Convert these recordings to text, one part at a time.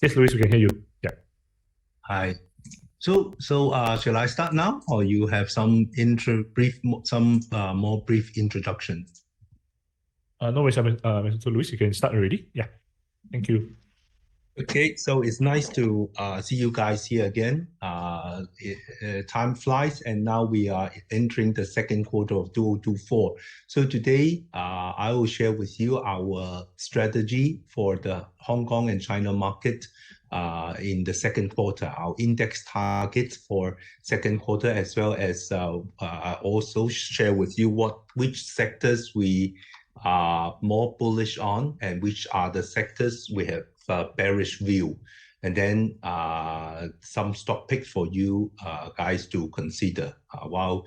Yes, Luis, we can hear you. Yeah. Hi. Shall I start now, or you have some more brief introduction? No worries, Mr. Luis, you can start already. Yeah. Thank you. Okay, so it's nice to see you guys here again. Time flies, and now we are entering the second quarter of 2024. So today, I will share with you our strategy for the Hong Kong and China market in the second quarter, our index targets for second quarter, as well as also share with you which sectors we are more bullish on and which are the sectors we have bearish view, and then some stock picks for you guys to consider while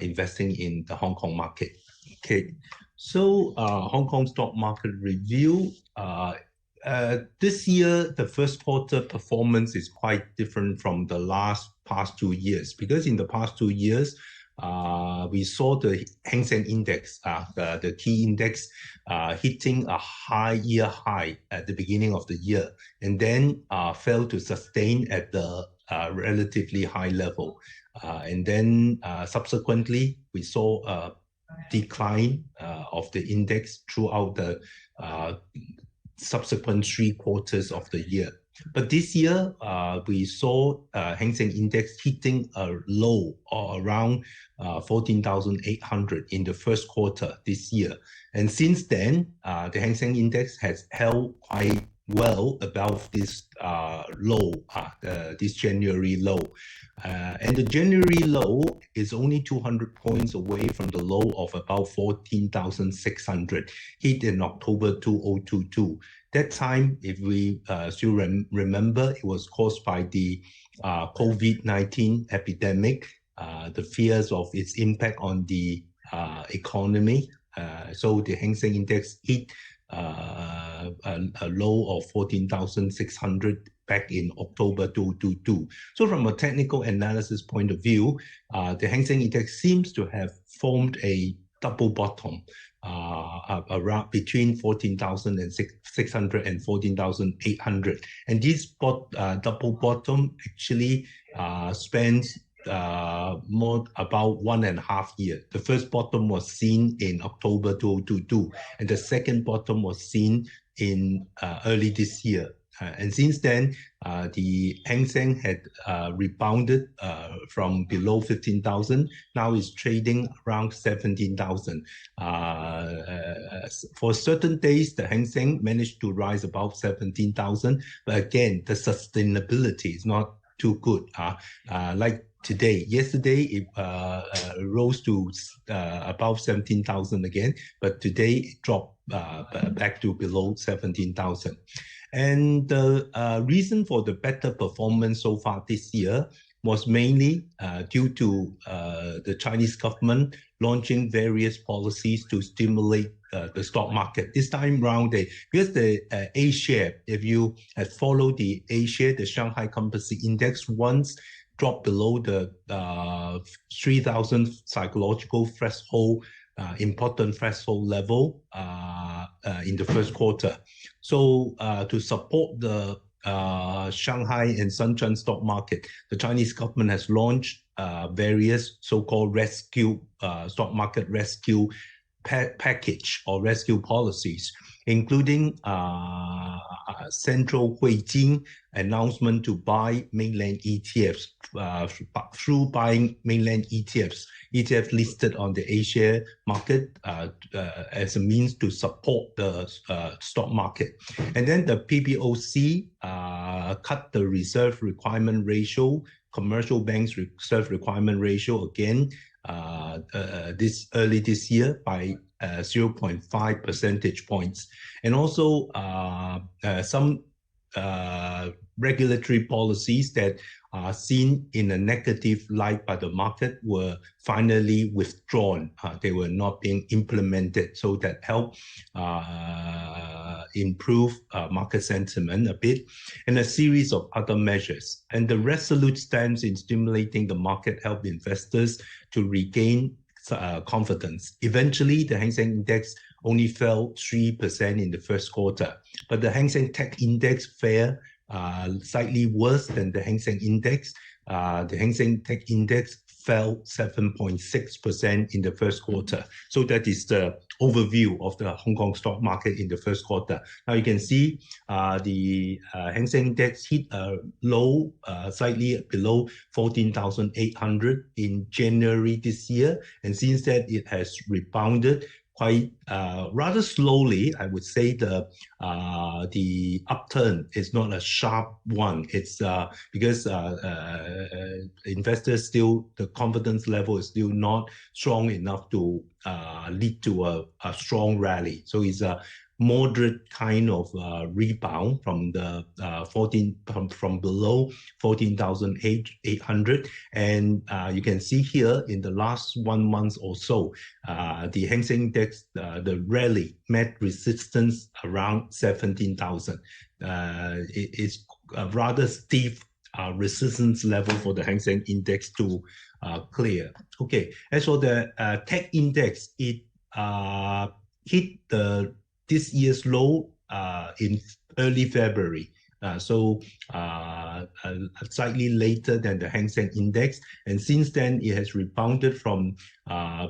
investing in the Hong Kong market. Okay, so Hong Kong stock market review. This year, the first quarter performance is quite different from the past 2 years, because in the past 2 years, we saw the Hang Seng Index, the key index, hitting a year high at the beginning of the year, and then fell to sustain at the relatively high level. And then subsequently, we saw a decline of the index throughout the subsequent 3 quarters of the year. But this year, we saw Hang Seng Index hitting a low or around 14,800 in the first quarter this year. And since then, the Hang Seng Index has held quite well above this low, this January low. And the January low is only 200 points away from the low of about 14,600 hit in October 2022. That time, if we still remember, it was caused by the COVID-19 epidemic, the fears of its impact on the economy. So the Hang Seng Index hit a low of 14,600 back in October 2022. So from a technical analysis point of view, the Hang Seng Index seems to have formed a double bottom around between 14,600 and 14,800. And this double bottom actually spans more about 1.5 years. The first bottom was seen in October 2022, and the second bottom was seen in early this year. And since then, the Hang Seng had rebounded from below 15,000. Now it's trading around 17,000. For certain days, the Hang Seng managed to rise above 17,000. But again, the sustainability is not too good. Like yesterday, it rose to above 17,000 again, but today it dropped back to below 17,000. And the reason for the better performance so far this year was mainly due to the Chinese government launching various policies to stimulate the stock market. This time round, because the A-share, if you had followed the A-share, the Shanghai Composite Index, once dropped below the 3,000 psychological threshold, important threshold level in the first quarter. So to support the Shanghai and Shenzhen stock market, the Chinese government has launched various so-called rescue stock market rescue package or rescue policies, including Central Huijin announcement to buy mainland ETFs through buying mainland ETFs listed on the A-share market as a means to support the stock market. And then the PBOC cut the reserve requirement ratio, commercial banks reserve requirement ratio again early this year by 0.5 percentage points. And also some regulatory policies that are seen in a negative light by the market were finally withdrawn. They were not being implemented, so that helped improve market sentiment a bit, and a series of other measures. And the resolute stance in stimulating the market helped investors to regain confidence. Eventually, the Hang Seng Index only fell 3% in the first quarter, but the Hang Seng Tech Index fell slightly worse than the Hang Seng Index. The Hang Seng Tech Index fell 7.6% in the first quarter. So that is the overview of the Hong Kong stock market in the first quarter. Now you can see the Hang Seng Index hit a low slightly below 14,800 in January this year. And since that, it has rebounded quite rather slowly. I would say the upturn is not a sharp one. It's because investors still, the confidence level is still not strong enough to lead to a strong rally. So it's a moderate kind of rebound from the from below 14,800, and you can see here in the last 1 month or so, the Hang Seng Index, the rally met resistance around 17,000. It is a rather steep resistance level for the Hang Seng Index to clear. Okay, as for the tech index, it hit this year's low in early February. So slightly later than the Hang Seng Index. And since then, it has rebounded from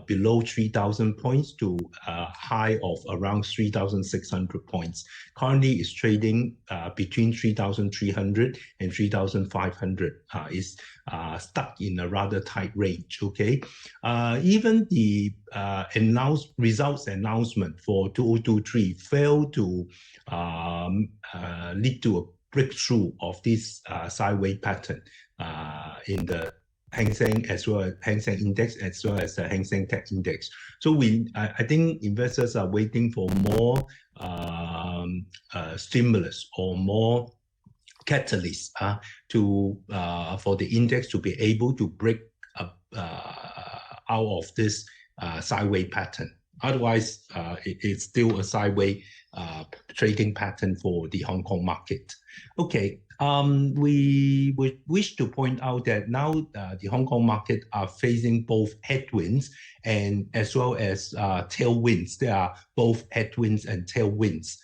below 3,000 points to a high of around 3,600 points. Currently, it's trading between 3,300 and 3,500. It's stuck in a rather tight range, okay? Even the results announcement for 2023 failed to lead to a breakthrough of this sideways pattern in the Hang Seng as well as Hang Seng Index as well as the Hang Seng Tech Index. So I think investors are waiting for more stimulus or more catalyst for the index to be able to break up out of this sideways pattern. Otherwise, it's still a sideways trading pattern for the Hong Kong market. Okay, we would wish to point out that now the Hong Kong market are facing both headwinds and as well as tailwinds. There are both headwinds and tailwinds.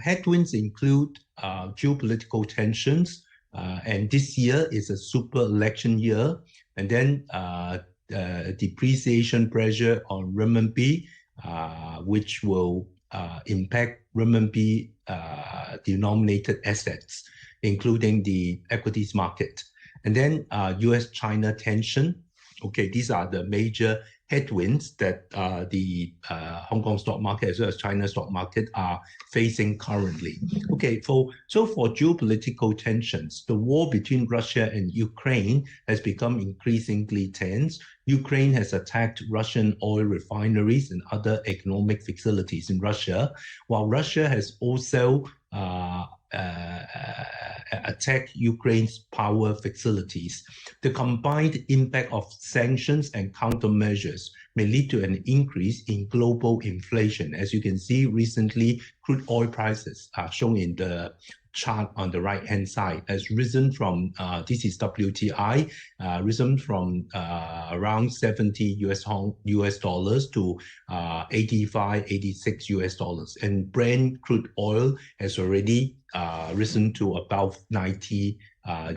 Headwinds include geopolitical tensions, and this year is a super election year, and then depreciation pressure on renminbi, which will impact renminbi denominated assets, including the equities market. And then US-China tension. Okay, these are the major headwinds that the Hong Kong stock market as well as China stock market are facing currently. Okay, so for geopolitical tensions, the war between Russia and Ukraine has become increasingly tense. Ukraine has attacked Russian oil refineries and other economic facilities in Russia, while Russia has also attack Ukraine's power facilities. The combined impact of sanctions and countermeasures may lead to an increase in global inflation. As you can see, recently, crude oil prices are shown in the chart on the right-hand side has risen from, this is WTI, risen from around 70 US dollars to 85, 86 US dollars. And Brent crude oil has already risen to about 90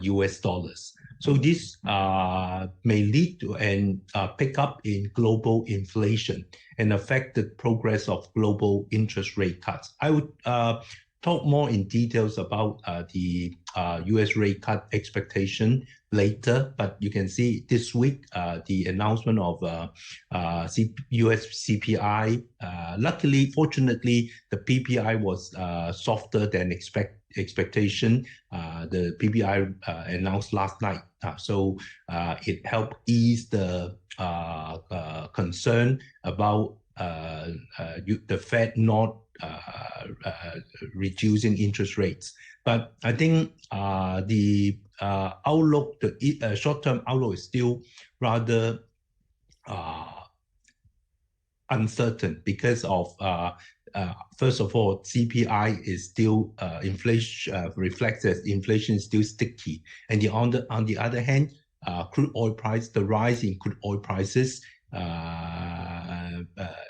US dollars. So this may lead to an pickup in global inflation and affect the progress of global interest rate cuts. I would talk more in details about the US rate cut expectation later, but you can see this week the announcement of US CPI. Luckily, fortunately, the PPI was softer than expectation. The PPI announced last night, so it helped ease the concern about the Fed not reducing interest rates. But I think the outlook, the short-term outlook is still rather uncertain because of first of all, CPI is still inflation reflects that inflation is still sticky, and on the other hand, crude oil price, the rise in crude oil prices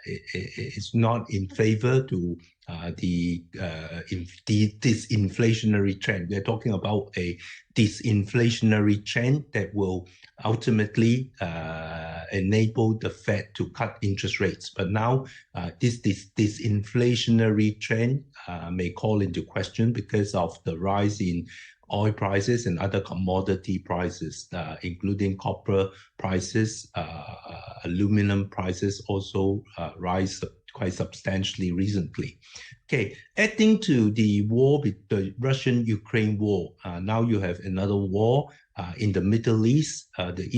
it's not in favor to the disinflationary trend. We're talking about a disinflationary trend that will ultimately enable the Fed to cut interest rates. But now this disinflationary trend may call into question because of the rise in oil prices and other commodity prices, including copper prices, aluminum prices also rise quite substantially recently. Okay, adding to the war with the Russian-Ukraine war, now you have another war in the Middle East. The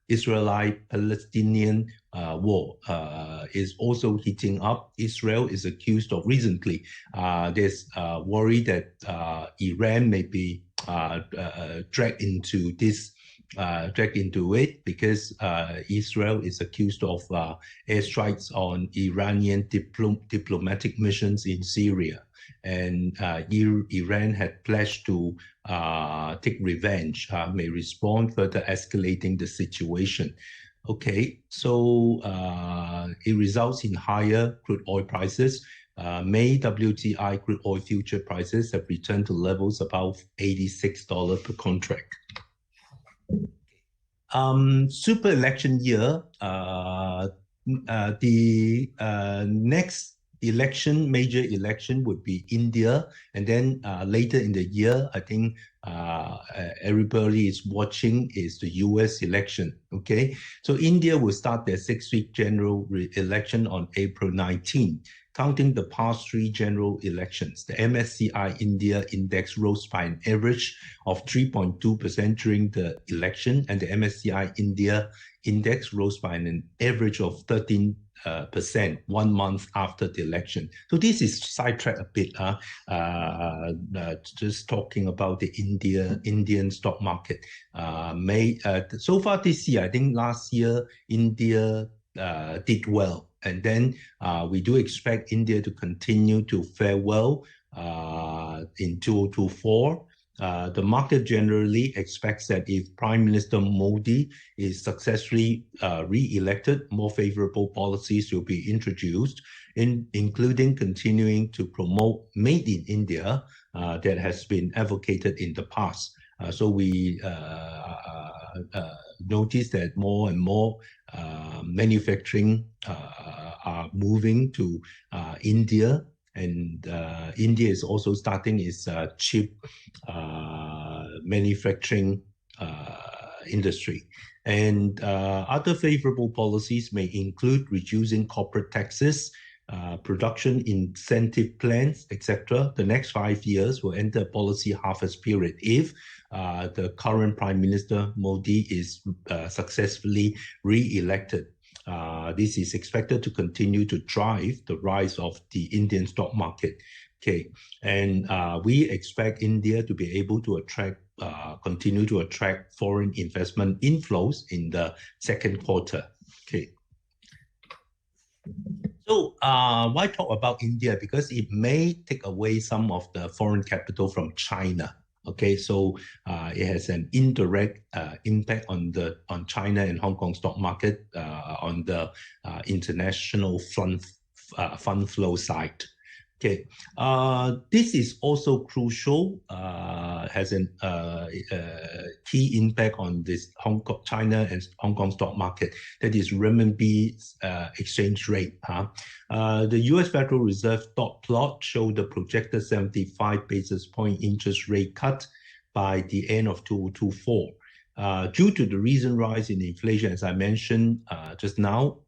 Israeli-Palestinian war is also heating up. Israel is accused of recently. There's worry that Iran may be dragged into it because Israel is accused of airstrikes on Iranian diplomatic missions in Syria. And Iran had pledged to take revenge, may respond, further escalating the situation. Okay, so it results in higher crude oil prices. May WTI crude oil future prices have returned to levels above $86 per contract. Super election year, the next major election would be India, and then later in the year, I think everybody is watching is the US election. Okay, so India will start their 6-week general election on April 19. Counting the past 3 general elections, the MSCI India index rose by an average of 3.2% during the election, and the MSCI India index rose by an average of 13% 1 month after the election. So this is sidetracked a bit, just talking about the Indian stock market. So far this year, I think last year, India did well. And then we do expect India to continue to fare well in 2024. The market generally expects that if Prime Minister Modi is successfully re-elected, more favorable policies will be introduced, including continuing to promote Made in India that has been advocated in the past. So we notice that more and more manufacturing are moving to India, and India is also starting its chip manufacturing industry. And other favorable policies may include reducing corporate taxes, production incentive plans, etc. The next 5 years will enter a policy harvest period if the current Prime Minister Modi is successfully re-elected. This is expected to continue to drive the rise of the Indian stock market. Okay, and we expect India to be able to continue to attract foreign investment inflows in the second quarter. Okay. So why talk about India? Because it may take away some of the foreign capital from China. Okay, so it has an indirect impact on China and Hong Kong stock market on the international fund flow side. Okay, this is also crucial, has a key impact on this China and Hong Kong stock market, that is renminbi exchange rate. The US Federal Reserve dot plot showed the projected 75 basis point interest rate cut by the end of 2024. Due to the recent rise in inflation, as I mentioned just now,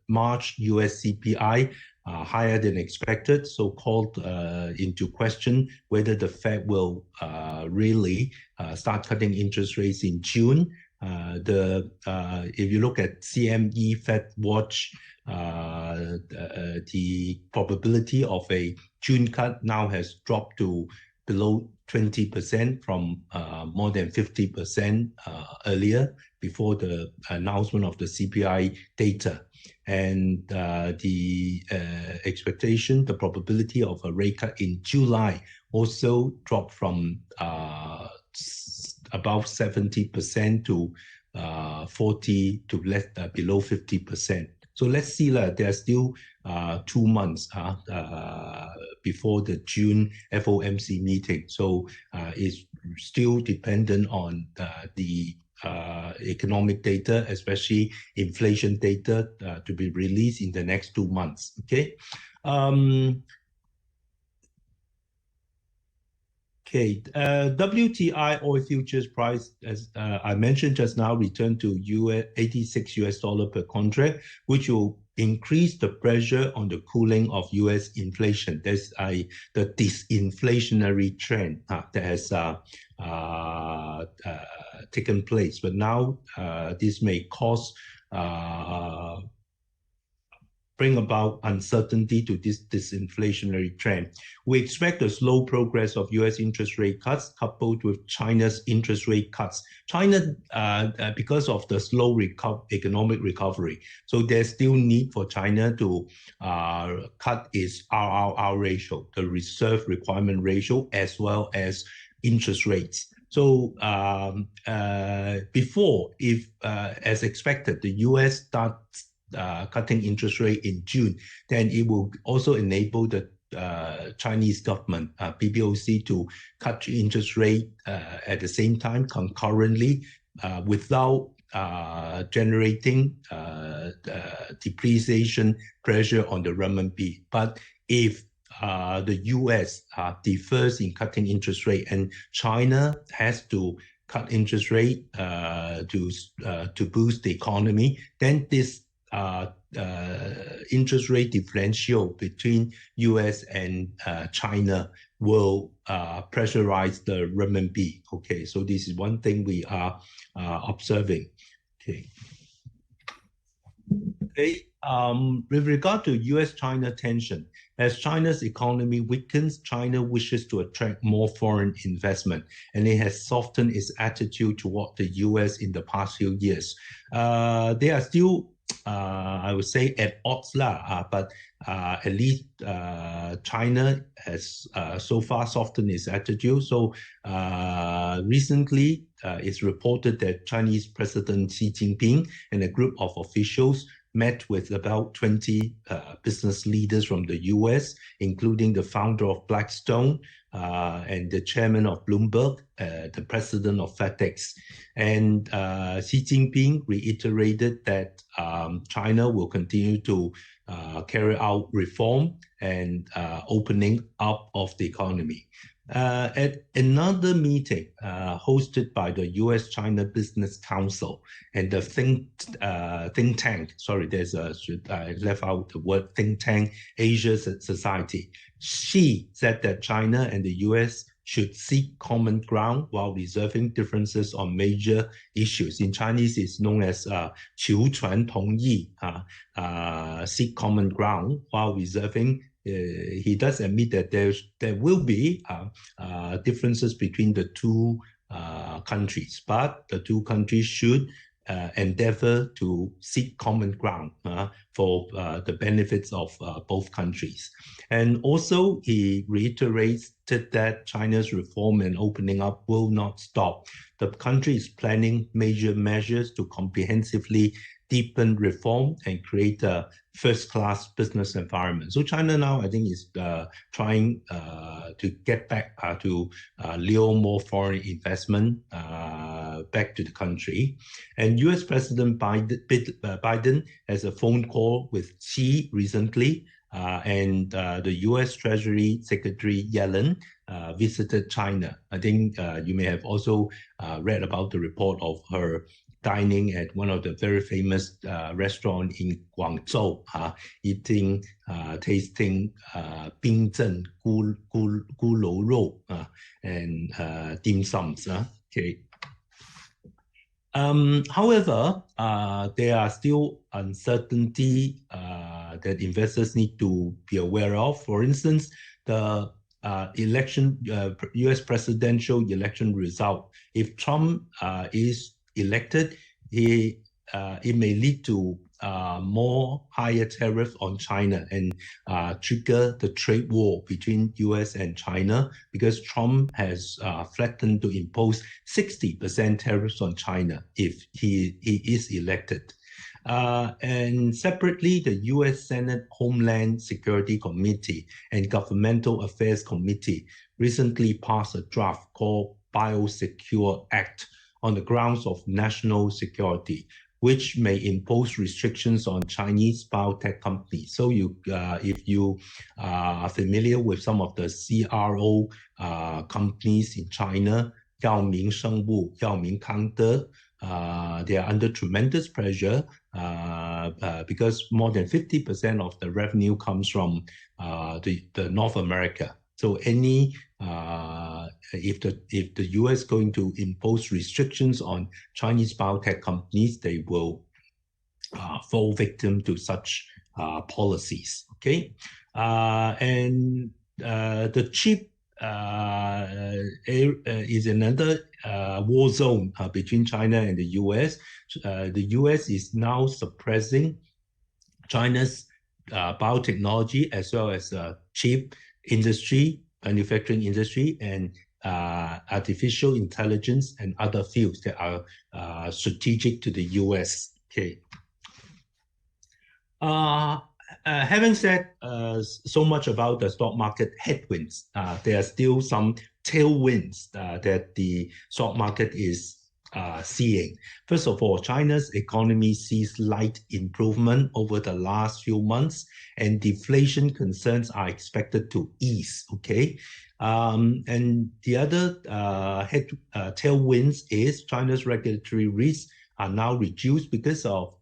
March US CPI higher than expected, so called into question whether the Fed will really start cutting interest rates in June. If you look at CME Fed Watch, the probability of a June cut now has dropped to below 20% from more than 50% earlier before the announcement of the CPI data. And the expectation, the probability of a rate cut in July also dropped from about 70% to 40 to below 50%. So let's see that there are still 2 months before the June FOMC meeting. So it's still dependent on the economic data, especially inflation data, to be released in the next 2 months. Okay. WTI oil futures price, as I mentioned just now, returned to $86 per contract, which will increase the pressure on the cooling of U.S. inflation. There's the disinflationary trend that has taken place. But now this may cause bring about uncertainty to this disinflationary trend. We expect a slow progress of U.S. interest rate cuts coupled with China's interest rate cuts. China, because of the slow economic recovery, so there's still need for China to cut its RRR ratio, the reserve requirement ratio, as well as interest rates. So before, if as expected, the U.S. starts cutting interest rate in June, then it will also enable the Chinese government, PBOC, to cut interest rate at the same time, concurrently, without generating depreciation pressure on the renminbi. But if the U.S. defers in cutting interest rate and China has to cut interest rate to boost the economy, then this interest rate differential between U.S. and China will pressurize the renminbi. Okay, so this is one thing we are observing. Okay. Okay. With regard to U.S.-China tension, as China's economy weakens, China wishes to attract more foreign investment, and it has softened its attitude toward the U.S. in the past few years. They are still, I would say, at odds, but at least China has so far softened its attitude. So recently, it's reported that Chinese President Xi Jinping and a group of officials met with about 20 business leaders from the U.S., including the founder of Blackstone and the chairman of Bloomberg, the president of FedEx. And Xi Jinping reiterated that China will continue to carry out reform and opening up of the economy. At another meeting hosted by the U.S.-China Business Council and the think tank, sorry, I left out the word think tank, Asia Society, Xi said that China and the U.S. should seek common ground while resolving differences on major issues. In Chinese, it's known as 求传同意, seek common ground while resolving. He does admit that there will be differences between the two countries, but the two countries should endeavor to seek common ground for the benefits of both countries. And also, he reiterates that China's reform and opening up will not stop. The country is planning major measures to comprehensively deepen reform and create a first-class business environment. So China now, I think, is trying to get back to lure more foreign investment back to the country. And U.S. President Biden has a phone call with Xi recently, and the U.S. Treasury Secretary Yellen visited China. I think you may have also read about the report of her dining at one of the very famous restaurants in Guangzhou, tasting 冰镇咕噜肉 and dim sums. Okay. However, there are still uncertainty that investors need to be aware of. For instance, the U.S. presidential election result. If Trump is elected, it may lead to more higher tariffs on China and trigger the trade war between U.S. and China, because Trump has threatened to impose 60% tariffs on China if he is elected. And separately, the U.S. Senate Homeland Security Committee and Governmental Affairs Committee recently passed a draft called Biosecure Act on the grounds of national security, which may impose restrictions on Chinese biotech companies. So if you are familiar with some of the CRO companies in China, Yaoming Shengwu, Yaoming Kangde, they are under tremendous pressure because more than 50% of the revenue comes from the North America. So if the US going to impose restrictions on Chinese biotech companies, they will fall victim to such policies. Okay, and the chip is another war zone between China and the US. The US is now suppressing China's biotechnology as well as chip industry, manufacturing industry, and artificial intelligence and other fields that are strategic to the US. Okay. Having said so much about the stock market headwinds, there are still some tailwinds that the stock market is seeing. First of all, China's economy sees light improvement over the last few months, and deflation concerns are expected to ease. Okay, and the other tailwinds is China's regulatory risks are now reduced because of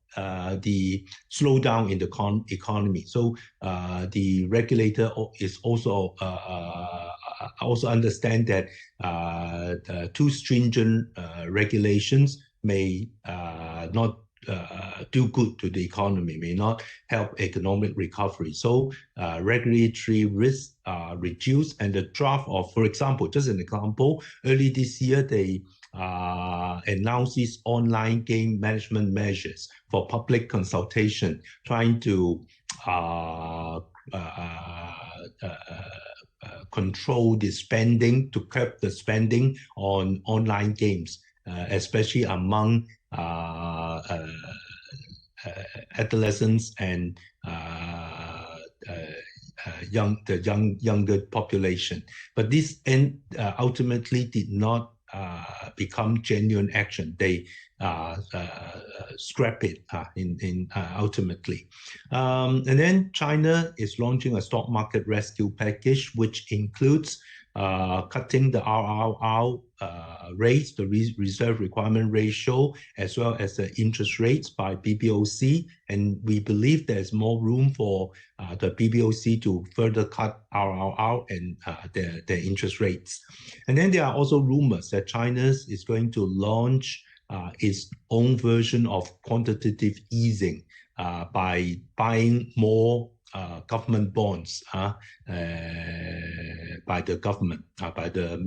the slowdown in the economy. So the regulator is also understand that too stringent regulations may not do good to the economy, may not help economic recovery. So regulatory risks are reduced, and the draft of, for example, just an example, early this year they announced these online game management measures for public consultation, trying to control the spending, to curb the spending on online games, especially among adolescents and younger population. But this ultimately did not become genuine action. They scrap it ultimately. And then China is launching a stock market rescue package, which includes cutting the RRR rates, the reserve requirement ratio, as well as the interest rates by PBOC. And we believe there's more room for the PBOC to further cut RRR and their interest rates. And then there are also rumors that China is going to launch its own version of quantitative easing by buying more government bonds by the government, by the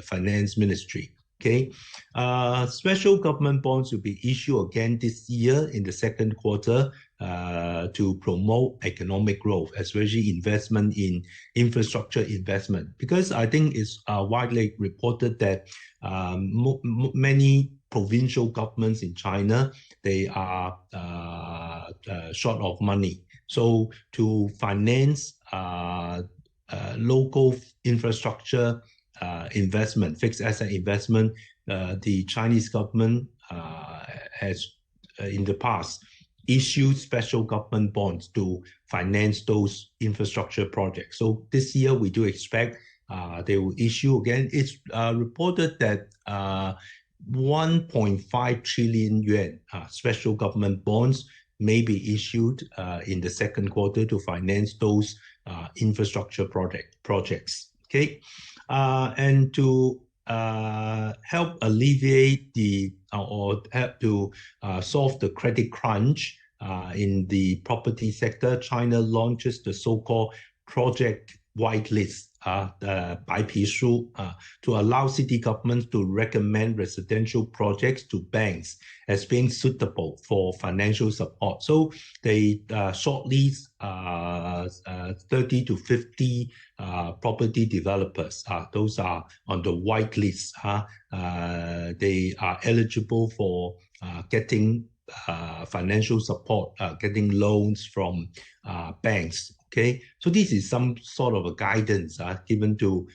finance ministry. Okay, special government bonds will be issued again this year in the second quarter to promote economic growth, especially investment in infrastructure investment. Because I think it's widely reported that many provincial governments in China, they are short of money. So to finance local infrastructure investment, fixed asset investment, the Chinese government has in the past issued special government bonds to finance those infrastructure projects. So this year we do expect they will issue again. It's reported that 1.5 trillion yuan special government bonds may be issued in the second quarter to finance those infrastructure projects. Okay, and to help alleviate or help to solve the credit crunch in the property sector, China launches the so-called project whitelist, the 白皮书, to allow city governments to recommend residential projects to banks as being suitable for financial support. So they shortlist 30 to 50 property developers. Those are on the whitelist. They are eligible for getting financial support, getting loans from banks. Okay, so this is some sort of a guidance given to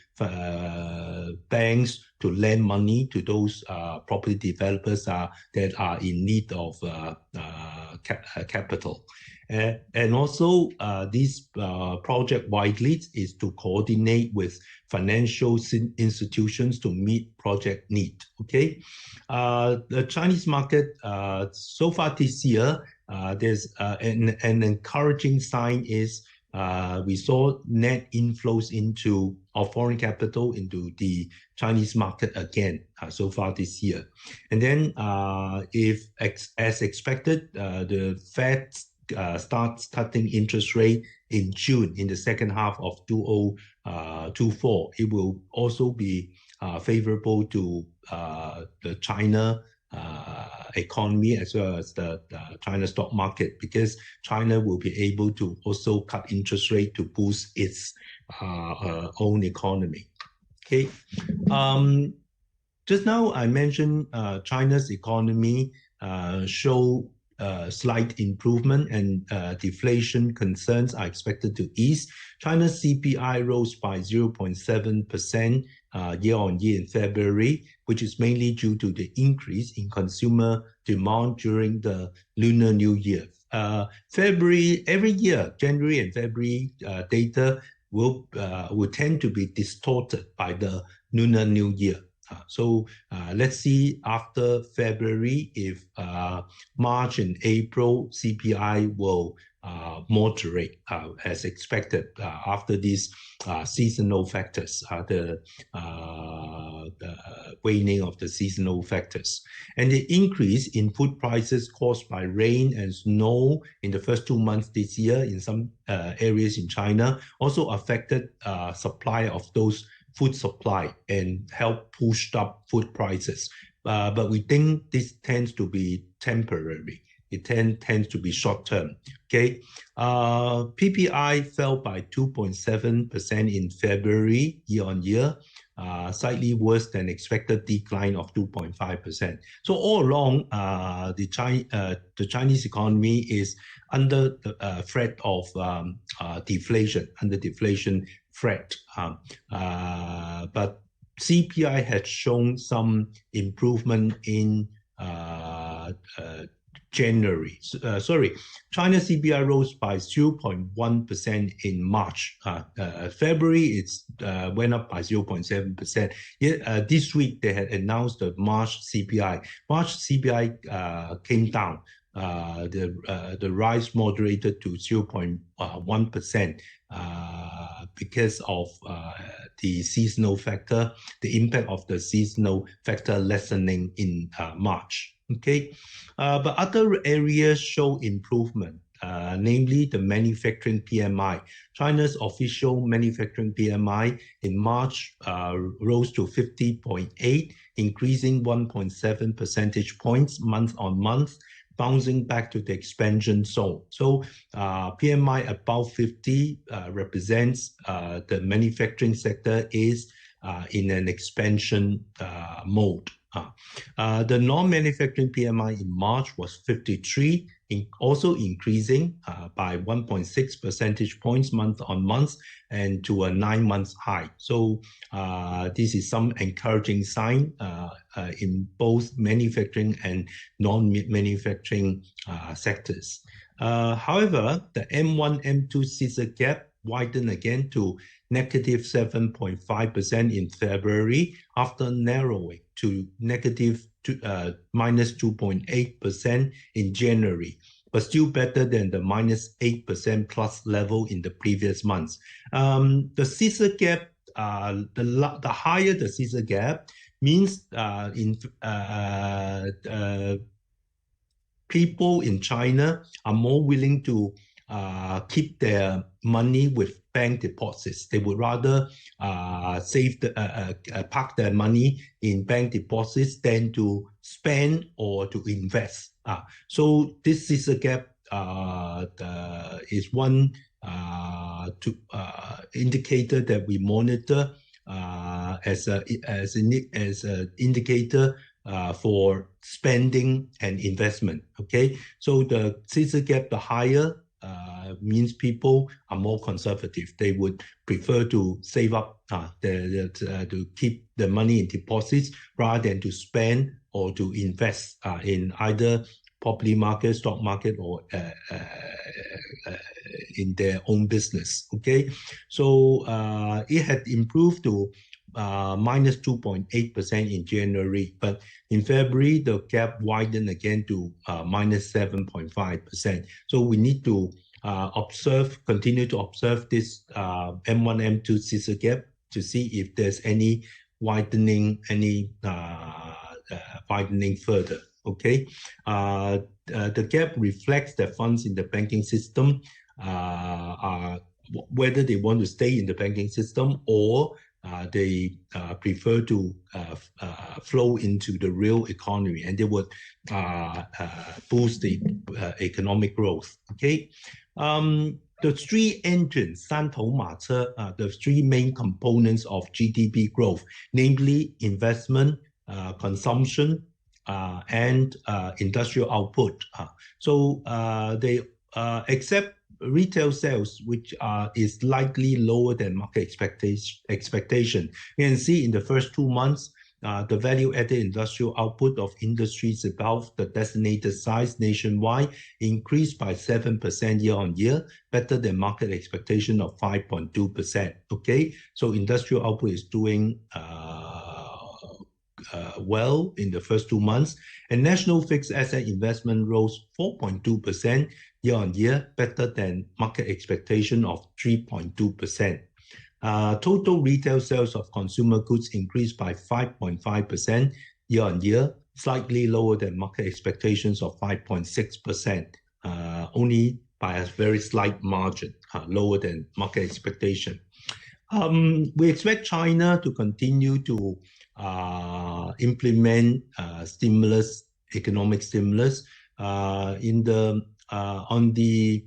banks to lend money to those property developers that are in need of capital. And also, this project widely is to coordinate with financial institutions to meet project need. Okay, the Chinese market so far this year, there's an encouraging sign is we saw net inflows of foreign capital into the Chinese market again so far this year. And then if as expected, the Fed starts cutting interest rate in June in the second half of 2024, it will also be favorable to the China economy as well as the China stock market, because China will be able to also cut interest rate to boost its own economy. Okay. Just now I mentioned China's economy show slight improvement, and deflation concerns are expected to ease. China's CPI rose by 0.7% year-on-year in February, which is mainly due to the increase in consumer demand during the Lunar New Year. February, every year, January and February data will tend to be distorted by the Lunar New Year. So let's see after February if March and April CPI will moderate as expected after these seasonal factors, the waning of the seasonal factors. And the increase in food prices caused by rain and snow in the first 2 months this year in some areas in China also affected supply of those food supply and help push up food prices. But we think this tends to be temporary. It tends to be short term. Okay, PPI fell by 2.7% in February year-on-year, slightly worse than expected decline of 2.5%. So all along, the Chinese economy is under the threat of deflation, under deflation threat. But CPI had shown some improvement in January. China CPI rose by 0.1% in March. February, it's went up by 0.7%. Yet this week, they had announced the March CPI. March CPI came down. The rise moderated to 0.1% because of the seasonal factor, the impact of the seasonal factor lessening in March. Okay, but other areas show improvement, namely the manufacturing PMI. China's official manufacturing PMI in March rose to 50.8, increasing 1.7 percentage points month on month, bouncing back to the expansion zone. So PMI above 50 represents the manufacturing sector is in an expansion mode. The non-manufacturing PMI in March was 53, also increasing by 1.6 percentage points month on month and to a 9-month high. So this is some encouraging sign in both manufacturing and non-manufacturing sectors. However, the M1, M2 scissor gap widened again to negative 7.5% in February after narrowing to minus 2.8% in January, but still better than the minus 8% plus level in the previous months. The scissor gap, the higher the scissor gap means people in China are more willing to keep their money with bank deposits. They would rather park their money in bank deposits than to spend or to invest. So this scissor gap is one indicator that we monitor as an indicator for spending and investment. Okay, so the scissor gap, the higher, means people are more conservative. They would prefer to save up, to keep the money in deposits rather than to spend or to invest in either property market, stock market, or in their own business. Okay, so it had improved to minus 2.8% in January, but in February the gap widened again to minus 7.5%. So we need to continue to observe this M1, M2 scissor gap to see if there's any widening, widening further. Okay, the gap reflects that funds in the banking system are whether they want to stay in the banking system or they prefer to flow into the real economy, and they would boost the economic growth. Okay, the three engines, 三头马车, the three main components of GDP growth, namely investment, consumption, and industrial output. So they except retail sales, which is likely lower than market expectation. You can see in the first 2 months, the value-added industrial output of industries above the designated size nationwide increased by 7% year-on-year, better than market expectation of 5.2%. Okay, so industrial output is doing well in the first 2 months, and national fixed asset investment rose 4.2% year-on-year, better than market expectation of 3.2%. Total retail sales of consumer goods increased by 5.5% year-on-year, slightly lower than market expectations of 5.6%, only by a very slight margin, lower than market expectation. We expect China to continue to implement economic stimulus on the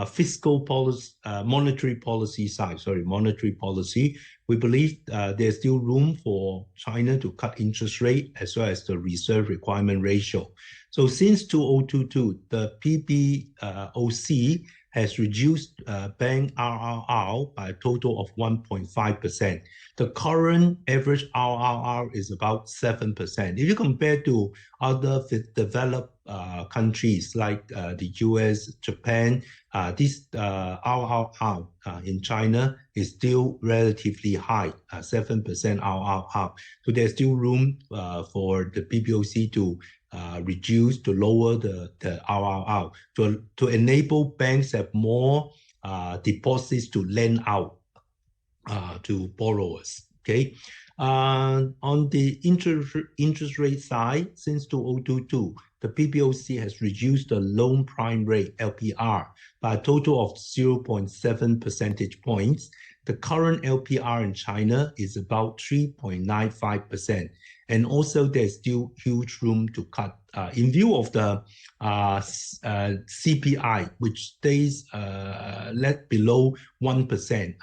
fiscal policy, monetary policy side. Monetary policy. We believe there's still room for China to cut interest rate as well as the reserve requirement ratio. So since 2022, the PBOC has reduced bank RRR by a total of 1.5%. The current average RRR is about 7%. If you compare to other developed countries like the US, Japan, this RRR in China is still relatively high, 7% RRR. So there's still room for the PBOC to reduce, to lower the RRR, to enable banks to have more deposits to lend out to borrowers. Okay, on the interest rate side, since 2022, the PBOC has reduced the loan prime rate (LPR) by a total of 0.7 percentage points. The current LPR in China is about 3.95%. And also there's still huge room to cut. In view of the CPI, which stays below 1%,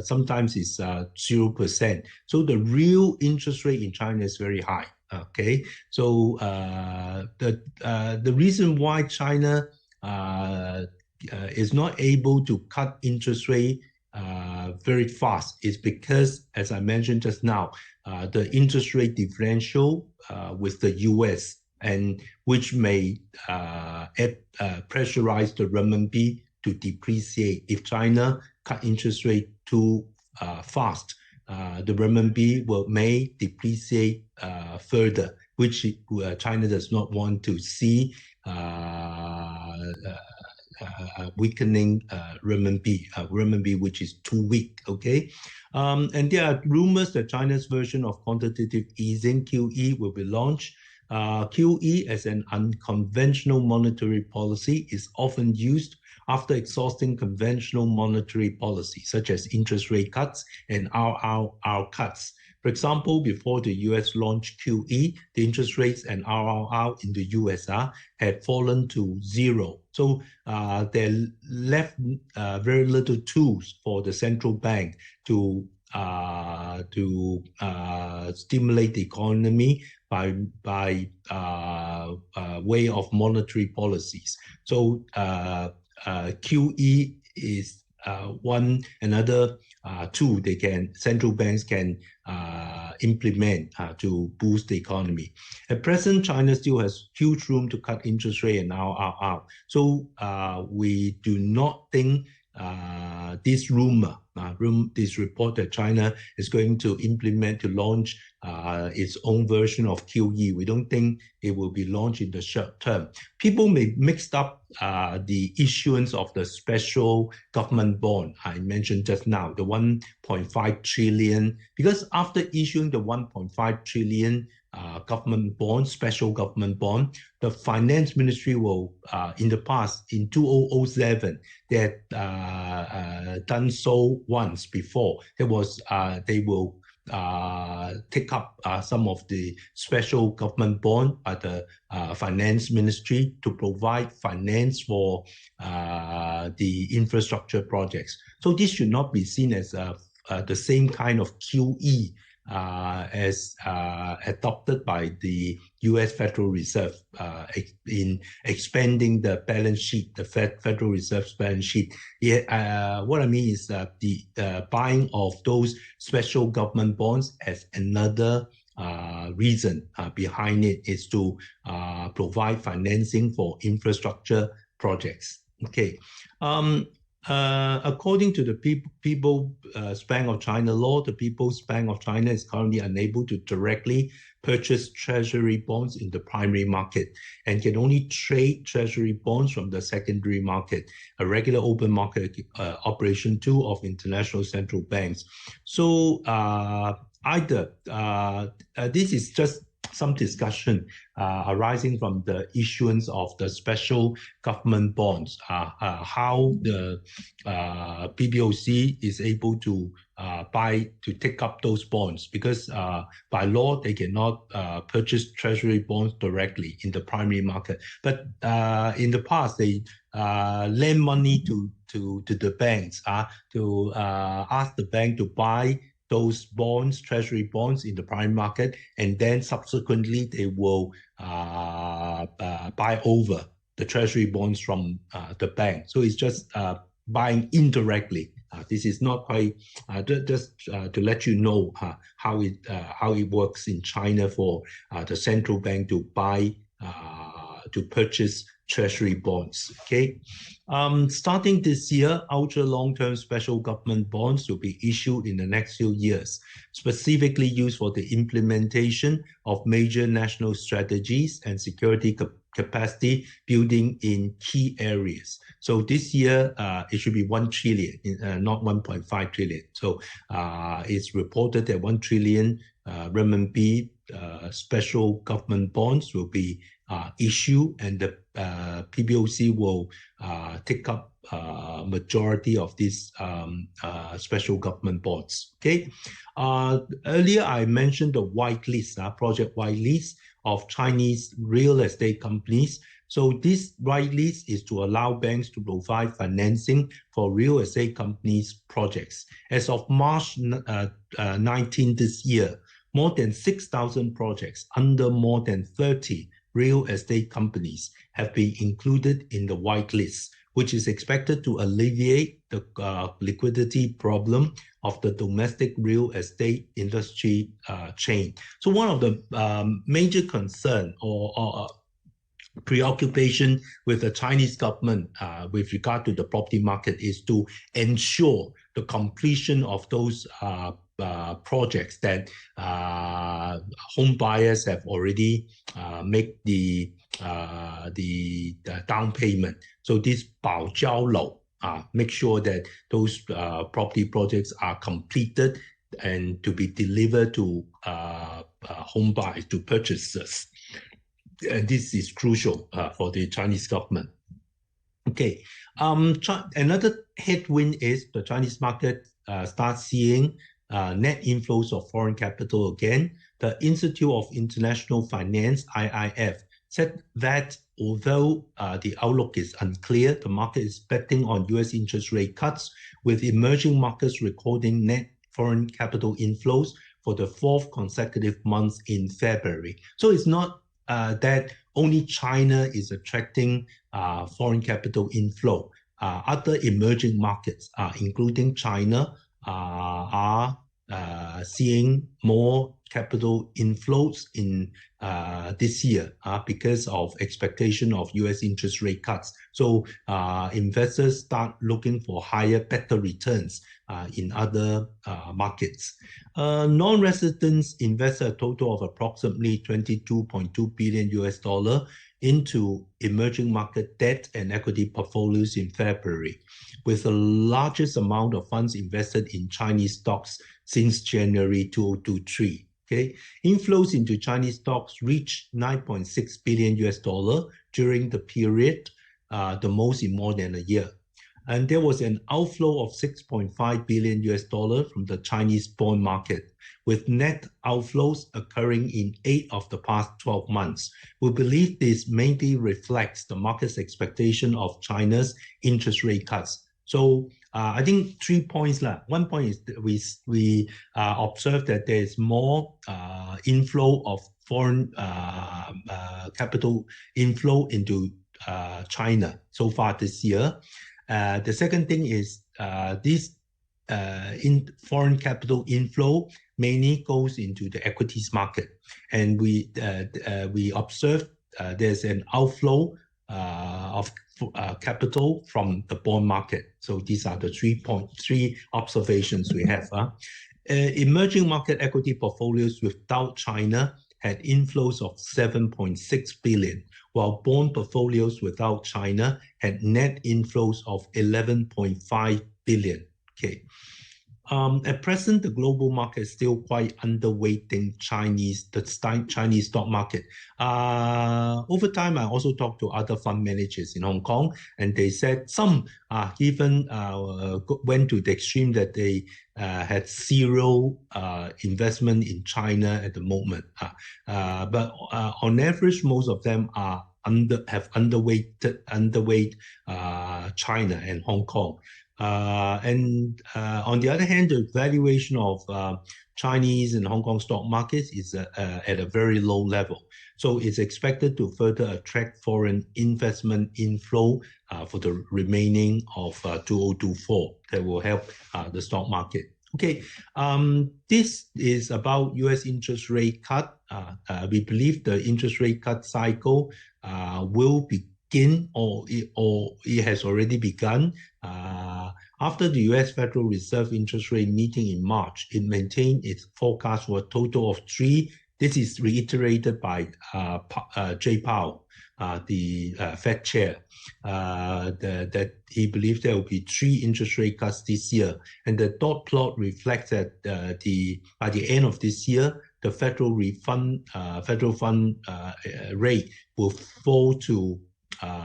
sometimes it's 0%. So the real interest rate in China is very high. Okay, so the reason why China is not able to cut interest rate very fast is because, as I mentioned just now, the interest rate differential with the US, and which may pressurize the renminbi to depreciate. If China cut interest rate too fast, the renminbi may depreciate further, which China does not want to see. Weakening renminbi, which is too weak. Okay, and there are rumors that China's version of quantitative easing, QE, will be launched. QE, as an unconventional monetary policy, is often used after exhausting conventional monetary policy, such as interest rate cuts and RRR cuts. For example, before the US launched QE, the interest rates and RRR in the USR had fallen to zero. So they left very little tools for the central bank to stimulate the economy by way of monetary policies. So QE is another tool central banks can implement to boost the economy. At present, China still has huge room to cut interest rate and RRR. So we do not think this report that China is going to launch its own version of QE. We don't think it will be launched in the short term. People may mix up the issuance of the special government bond I mentioned just now, the 1.5 trillion, because after issuing the 1.5 trillion government bond, special government bond, the finance ministry will, in the past, in 2007, they had done so once before. They will take up some of the special government bond by the finance ministry to provide finance for the infrastructure projects. So this should not be seen as the same kind of QE as adopted by the U.S. Federal Reserve in expanding the balance sheet, the Federal Reserve's balance sheet. What I mean is that the buying of those special government bonds as another reason behind it is to provide financing for infrastructure projects. Okay. According to the People's Bank of China law, the People's Bank of China is currently unable to directly purchase treasury bonds in the primary market and can only trade treasury bonds from the secondary market, a regular open market operation tool of international central banks. So this is just some discussion arising from the issuance of the special government bonds, how the PBOC is able to take up those bonds, because by law they cannot purchase treasury bonds directly in the primary market. But in the past, they lend money to the banks to ask the bank to buy those bonds, treasury bonds in the prime market, and then subsequently they will buy over the treasury bonds from the bank. So it's just buying indirectly. This is not quite just to let you know how it works in China for the central bank to buy to purchase treasury bonds. Okay. Starting this year, ultra long-term special government bonds will be issued in the next few years, specifically used for the implementation of major national strategies and security capacity building in key areas. So this year, it should be 1 trillion, not 1.5 trillion. So it's reported that 1 trillion renminbi special government bonds will be issued, and the PBOC will take up majority of these special government bonds. Okay. Earlier I mentioned the whitelist, project whitelist of Chinese real estate companies. So this whitelist is to allow banks to provide financing for real estate companies' projects. As of March 19 this year, more than 6,000 projects under more than 30 real estate companies have been included in the whitelist, which is expected to alleviate the liquidity problem of the domestic real estate industry chain. So one of the major concern or preoccupation with the Chinese government with regard to the property market is to ensure the completion of those projects that home buyers have already made the down payment. So this 保交楼 make sure that those property projects are completed and to be delivered to home buyers, to purchasers. And this is crucial for the Chinese government. Okay, another headwind is the Chinese market starts seeing net inflows of foreign capital again. The Institute of International Finance, IIF, said that although the outlook is unclear, the market is betting on US interest rate cuts, with emerging markets recording net foreign capital inflows for the 4th consecutive month in February. So it's not that only China is attracting foreign capital inflow. Other emerging markets, including China, are seeing more capital inflows in this year because of expectation of US interest rate cuts. So investors start looking for higher, better returns in other markets. Non-residents invest a total of approximately 22.2 billion US dollar into emerging market debt and equity portfolios in February, with the largest amount of funds invested in Chinese stocks since January 2023. Okay, inflows into Chinese stocks reached 9.6 billion US dollar during the period, the most in more than a year. And there was an outflow of 6.5 billion US dollar from the Chinese bond market, with net outflows occurring in 8 of the past 12 months. We believe this mainly reflects the market's expectation of China's interest rate cuts. So I think 3 points. One point is that we observed that there is more inflow of foreign capital inflow into China so far this year. The second thing is this foreign capital inflow mainly goes into the equities market, and we observed there's an outflow of capital from the bond market. So these are the 3 observations we have. Emerging market equity portfolios without China had inflows of 7.6 billion, while bond portfolios without China had net inflows of 11.5 billion. Okay. At present, the global market is still quite underweighting the Chinese stock market. Over time, I also talked to other fund managers in Hong Kong, and they said some even went to the extreme that they had zero investment in China at the moment. But on average, most of them have underweight China and Hong Kong. And on the other hand, the valuation of Chinese and Hong Kong stock markets is at a very low level. So it's expected to further attract foreign investment inflow for the remaining of 2024 that will help the stock market. Okay, this is about US interest rate cut. We believe the interest rate cut cycle will begin, or it has already begun. After the US Federal Reserve interest rate meeting in March, it maintained its forecast for a total of 3. This is reiterated by Jay Powell, the Fed chair, that he believes there will be 3 interest rate cuts this year. And the dot plot reflects that by the end of this year, the federal fund rate will fall to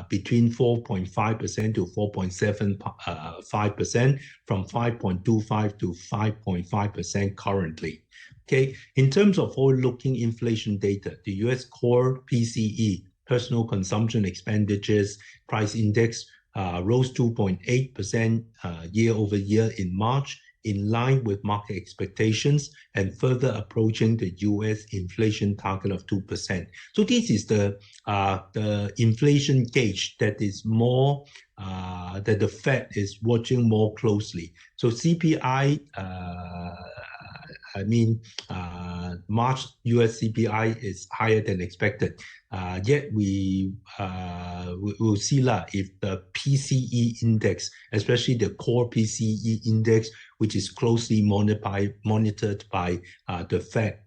between 4.5% to 4.75% from 5.25% to 5.5% currently. Okay, in terms of forward-looking inflation data, the US core PCE, personal consumption expenditures price index, rose 2.8% year over year in March, in line with market expectations and further approaching the US inflation target of 2%. So this is the inflation gauge that is more that the Fed is watching more closely. So CPI, March US CPI is higher than expected. Yet we will see if the PCE index, especially the core PCE index, which is closely monitored by the Fed,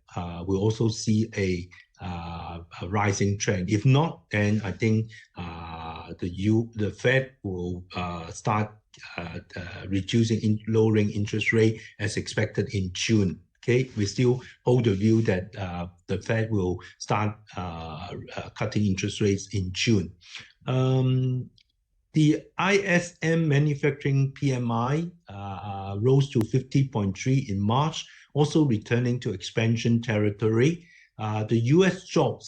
will also see a rising trend. If not, then I think the Fed will start lowering interest rate as expected in June. Okay, we still hold the view that the Fed will start cutting interest rates in June. The ISM manufacturing PMI rose to 50.3 in March, also returning to expansion territory. the U.S. job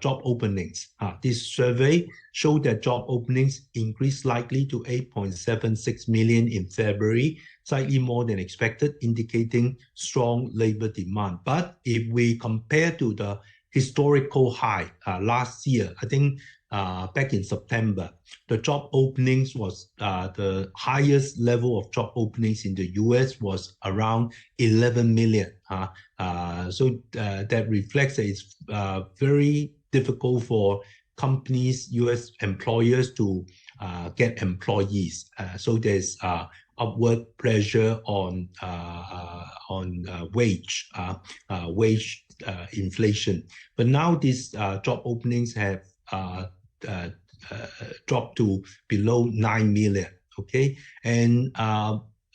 openings. This survey showed that job openings increased slightly to 8.76 million in February, slightly more than expected, indicating strong labor demand. But if we compare to the historical high last year, I think back in September, the job openings was the highest level of job openings in the US was around 11 million. So that reflects that it's very difficult for companies, US employers to get employees. So there's upward pressure on wage inflation. But now these job openings have dropped to below 9 million. Okay, and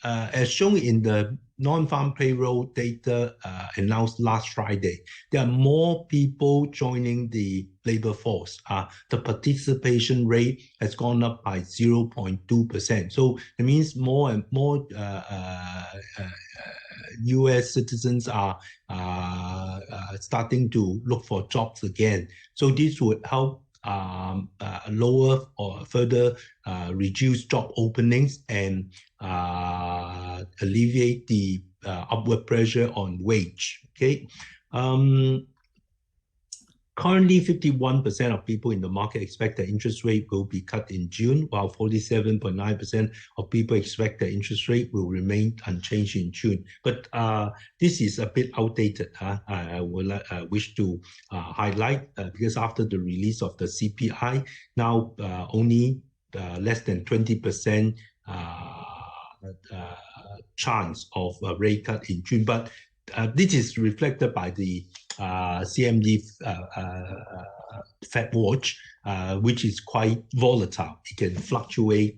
as shown in the non-farm payroll data announced last Friday, there are more people joining the labor force. The participation rate has gone up by 0.2%. So it means more and more US citizens are starting to look for jobs again. So this would help lower or further reduce job openings and alleviate the upward pressure on wage. Okay. Currently, 51% of people in the market expect the interest rate will be cut in June, while 47.9% of people expect the interest rate will remain unchanged in June. But this is a bit outdated. I will wish to highlight because after the release of the CPI, now only less than 20% chance of a rate cut in June. But this is reflected by the CME Fed Watch, which is quite volatile. It can fluctuate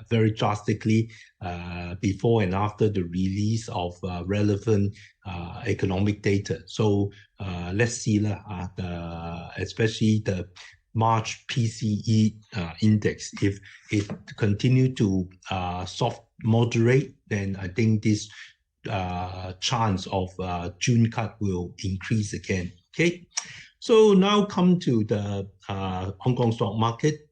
very drastically before and after the release of relevant economic data. So let's see, especially the March PCE index. If it continue to moderate, then I think this chance of June cut will increase again. Okay, so now come to the Hong Kong stock market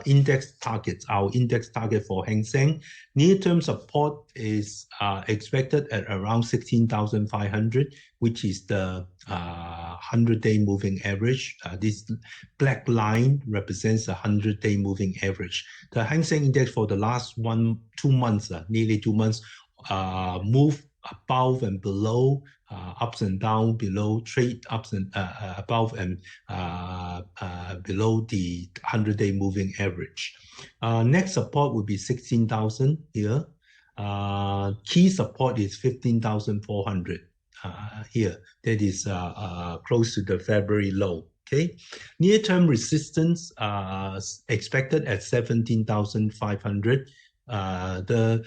index targets. Our index target for Hang Seng near-term support is expected at around 16,500, which is the 100-day moving average. This black line represents the 100-day moving average. The Hang Seng index for the last 2 months, nearly 2 months, move above and below, ups and down, below, trade ups and above and below the 100-day moving average. Next support would be 16,000 here. Key support is 15,400 here. That is close to the February low. Okay, near-term resistance expected at 17,500.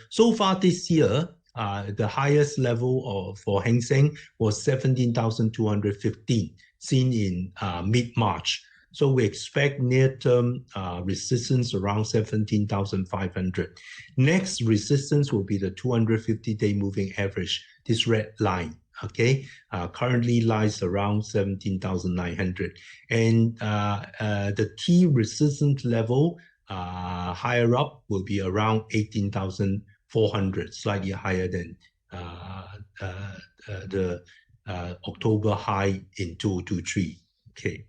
So far this year, the highest level for Hang Seng was 17,215, seen in mid-March. So we expect near-term resistance around 17,500. Next resistance will be the 250-day moving average, this red line. Okay, currently lies around 17,900. And the key resistance level higher up will be around 18,400, slightly higher than the October high in 2023. Okay.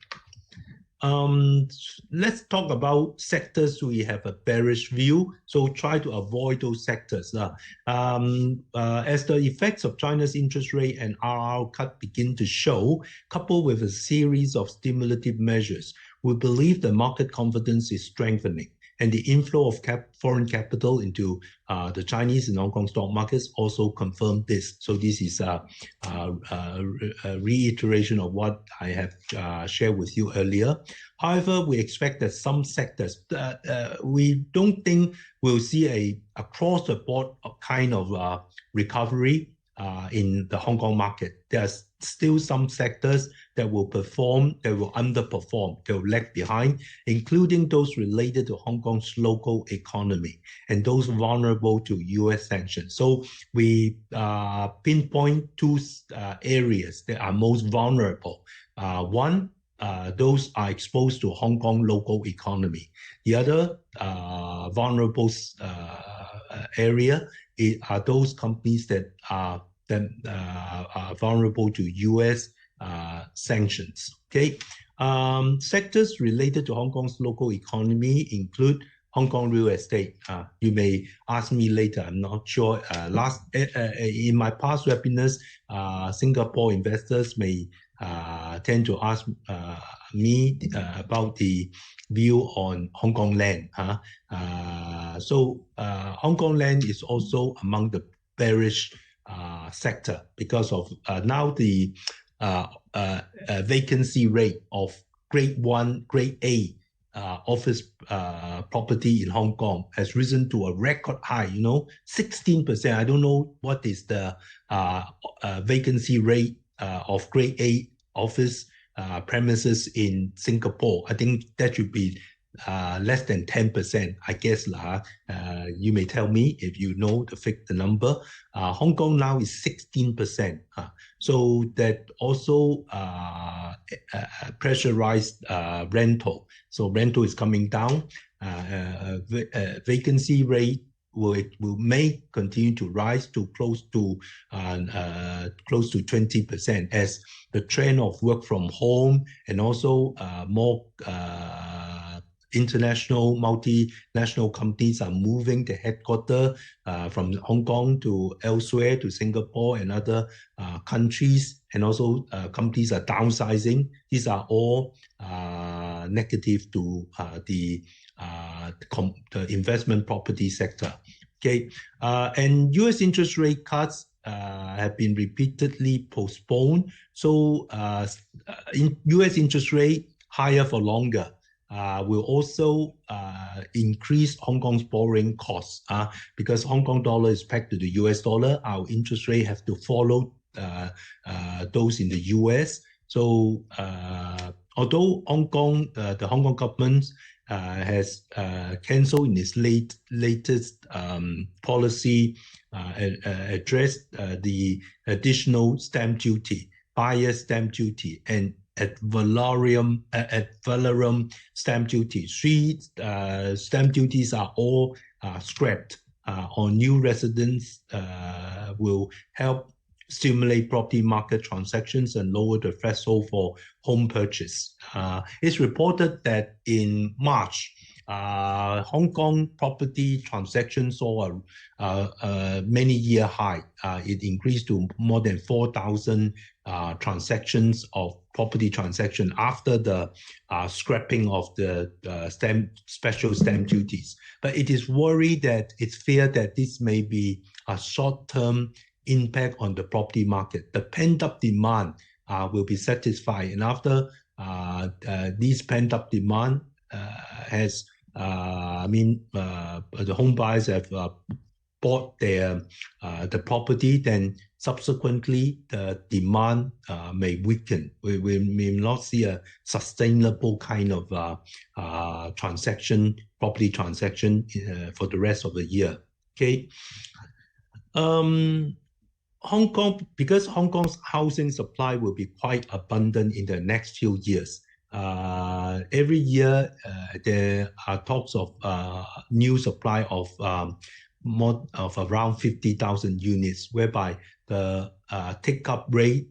Let's talk about sectors we have a bearish view, so try to avoid those sectors. As the effects of China's interest rate and RR cut begin to show, coupled with a series of stimulative measures, we believe the market confidence is strengthening, and the inflow of foreign capital into the Chinese and Hong Kong stock markets also confirmed this. So this is a reiteration of what I have shared with you earlier. However, we expect that some sectors, we don't think we'll see a across the board kind of recovery in the Hong Kong market. There are still some sectors that will perform, that will underperform, that will lag behind, including those related to Hong Kong's local economy and those vulnerable to US sanctions. So we pinpoint two areas that are most vulnerable. One, those are exposed to Hong Kong local economy. The other vulnerable area are those companies that are vulnerable to US sanctions. Okay, sectors related to Hong Kong's local economy include Hong Kong real estate. You may ask me later. I'm not sure. In my past webinars, Singapore investors may tend to ask me about the view on Hong Kong land. So Hong Kong land is also among the bearish sector because of now the vacancy rate of grade 1, grade A office property in Hong Kong has risen to a record high, 16%. I don't know what is the vacancy rate of grade A office premises in Singapore. I think that should be less than 10%, I guess. You may tell me if you know the number. Hong Kong now is 16%. So that also pressurized rental. So rental is coming down. Vacancy rate may continue to rise to close to 20% as the trend of work from home and also more international, multinational companies are moving the headquarters from Hong Kong to elsewhere, to Singapore and other countries, and also companies are downsizing. These are all negative to the investment property sector. Okay, and U.S. interest rate cuts have been repeatedly postponed. So U.S. interest rate higher for longer will also increase Hong Kong's borrowing costs because Hong Kong dollar is pegged to the US dollar. Our interest rate have to follow those in the US. So although the Hong Kong government has cancelled in its latest policy addressed the additional stamp duty, buyer stamp duty, and ad valorem stamp duty. Three stamp duties are all scrapped on new residents, will help stimulate property market transactions and lower the threshold for home purchase. It's reported that in March, Hong Kong property transactions saw a many-year high. It increased to more than 4,000 transactions of property transaction after the scrapping of the special stamp duties. But it is worried that it's feared that this may be a short-term impact on the property market. The pent-up demand will be satisfied, and after this pent-up demand has, the home buyers have bought the property, then subsequently the demand may weaken. We may not see a sustainable kind of property transaction for the rest of the year. Okay. Hong Kong, because Hong Kong's housing supply will be quite abundant in the next few years. Every year there are talks of new supply of around 50,000 units, whereby the take-up rate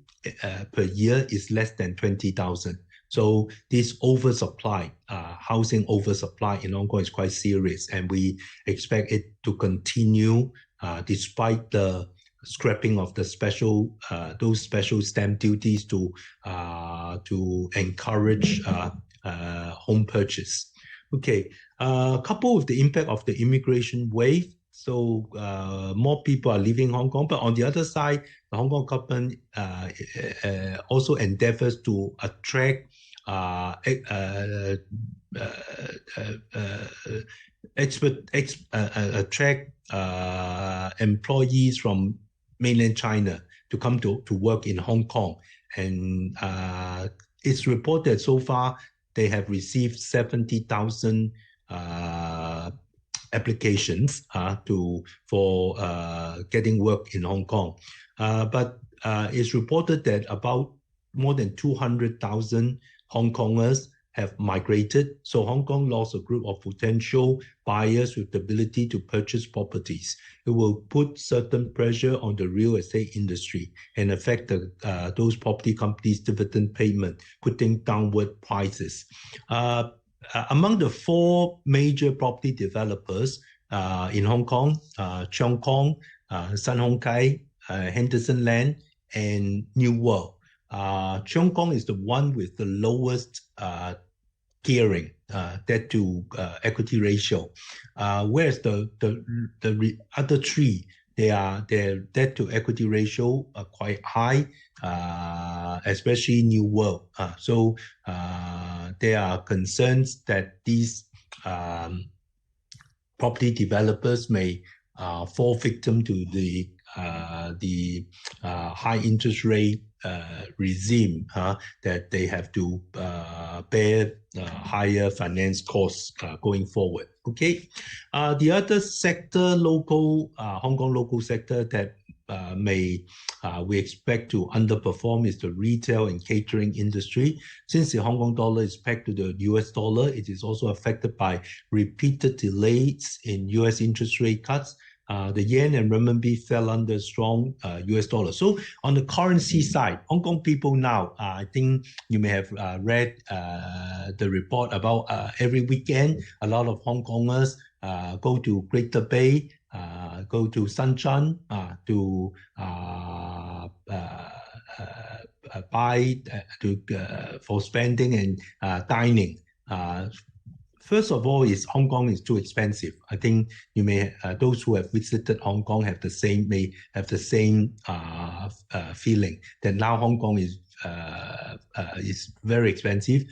per year is less than 20,000. So this oversupply, housing oversupply in Hong Kong is quite serious, and we expect it to continue despite the scrapping of the those special stamp duties to encourage home purchase. Okay, coupled with the impact of the immigration wave, so more people are leaving Hong Kong, but on the other side, the Hong Kong government also endeavors to attract employees from mainland China to come to work in Hong Kong. And it's reported so far they have received 70,000 applications for getting work in Hong Kong. But it's reported that about more than 200,000 Hong Kongers have migrated. So Hong Kong lost a group of potential buyers with the ability to purchase properties. It will put certain pressure on the real estate industry and affect those property companies' dividend payment, putting downward prices. Among the four major property developers in Hong Kong, Cheung Kong, Sun Hung Kai, Henderson Land, and New World. Cheung Kong is the one with the lowest gearing, debt to equity ratio, whereas the other three, their debt to equity ratio are quite high, especially New World. So there are concerns that these property developers may fall victim to the high interest rate regime that they have to bear higher finance costs going forward. Okay, the other sector, Hong Kong local sector that we expect to underperform is the retail and catering industry. Since the Hong Kong dollar is pegged to the US dollar, it is also affected by repeated delays in US interest rate cuts. The yen and renminbi fell under strong US dollar. So on the currency side, Hong Kong people now, I think you may have read the report about every weekend, a lot of Hong Kongers go to Greater Bay, go to Sunshine to buy for spending and dining. First of all, Hong Kong is too expensive. I think you may those who have visited Hong Kong may have the same feeling that now Hong Kong is very expensive,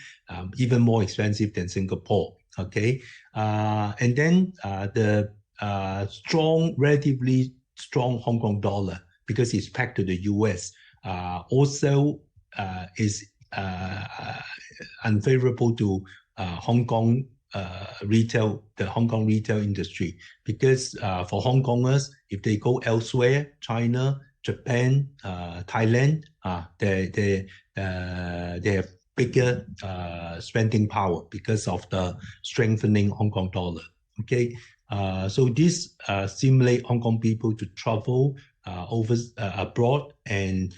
even more expensive than Singapore. Okay, and then the relatively strong Hong Kong dollar, because it's pegged to the US, also is unfavorable to Hong Kong the Hong Kong retail industry, because for Hong Kongers, if they go elsewhere, China, Japan, Thailand, they have bigger spending power because of the strengthening Hong Kong dollar. Okay, so this stimulate Hong Kong people to travel abroad and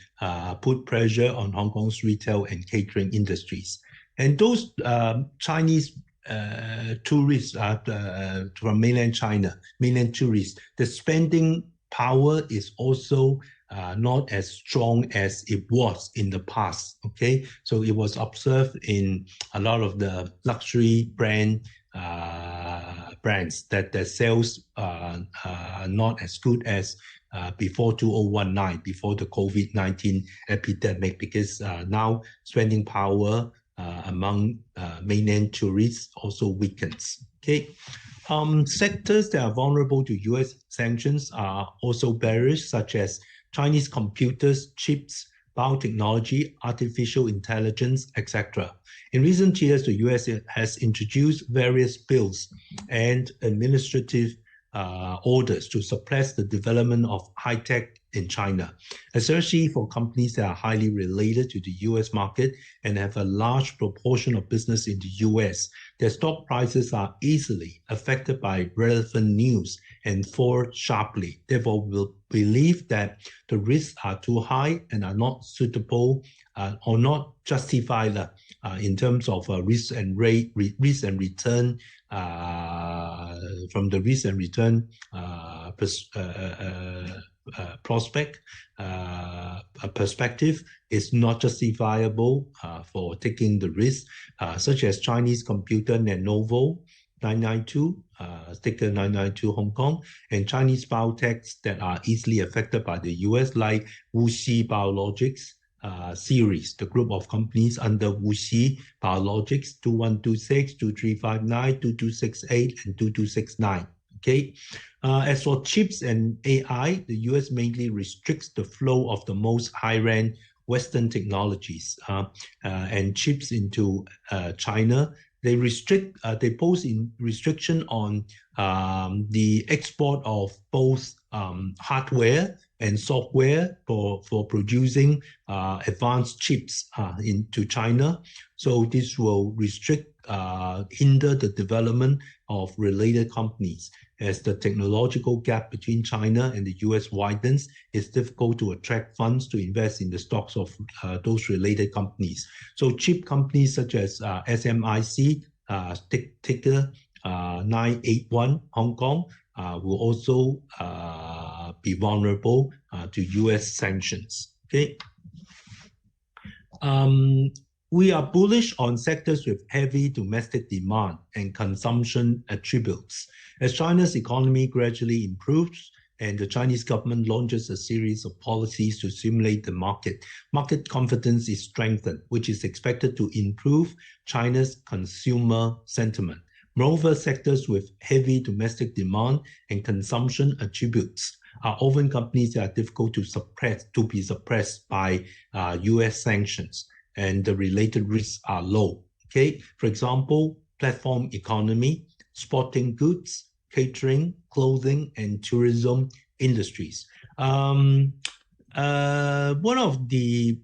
put pressure on Hong Kong's retail and catering industries. And those Chinese tourists from mainland China, mainland tourists, the spending power is also not as strong as it was in the past. Okay, so it was observed in a lot of the luxury brands that their sales are not as good as before 2019, before the COVID-19 epidemic, because now spending power among mainland tourists also weakens. Okay, sectors that are vulnerable to US sanctions are also bearish, such as Chinese computers, chips, biotechnology, artificial intelligence, etc. In recent years, the US has introduced various bills and administrative orders to suppress the development of high tech in China, especially for companies that are highly related to the US market and have a large proportion of business in the US. Their stock prices are easily affected by relevant news and fall sharply. Therefore, we believe that the risks are too high and are not suitable or not justified in terms of risk and return from the risk and return perspective is not justifiable for taking the risk, such as Chinese computer Lenovo 992, ticker 992 Hong Kong, and Chinese biotechs that are easily affected by the US, like WuXi Biologics series, the group of companies under WuXi Biologics, 2126, 2359, 2268, and 2269. Okay. As for chips and AI, the US mainly restricts the flow of the most high-end Western technologies and chips into China. They pose in restriction on the export of both hardware and software for producing advanced chips into China. So this will hinder the development of related companies. As the technological gap between China and the US widens, it's difficult to attract funds to invest in the stocks of those related companies. So chip companies such as SMIC, ticker 981 Hong Kong, will also be vulnerable to US sanctions. Okay. We are bullish on sectors with heavy domestic demand and consumption attributes. As China's economy gradually improves and the Chinese government launches a series of policies to stimulate the market, market confidence is strengthened, which is expected to improve China's consumer sentiment. Moreover, sectors with heavy domestic demand and consumption attributes are often companies that are difficult to be suppressed by US sanctions, and the related risks are low. Okay, for example, platform economy, sporting goods, catering, clothing, and tourism industries. One of the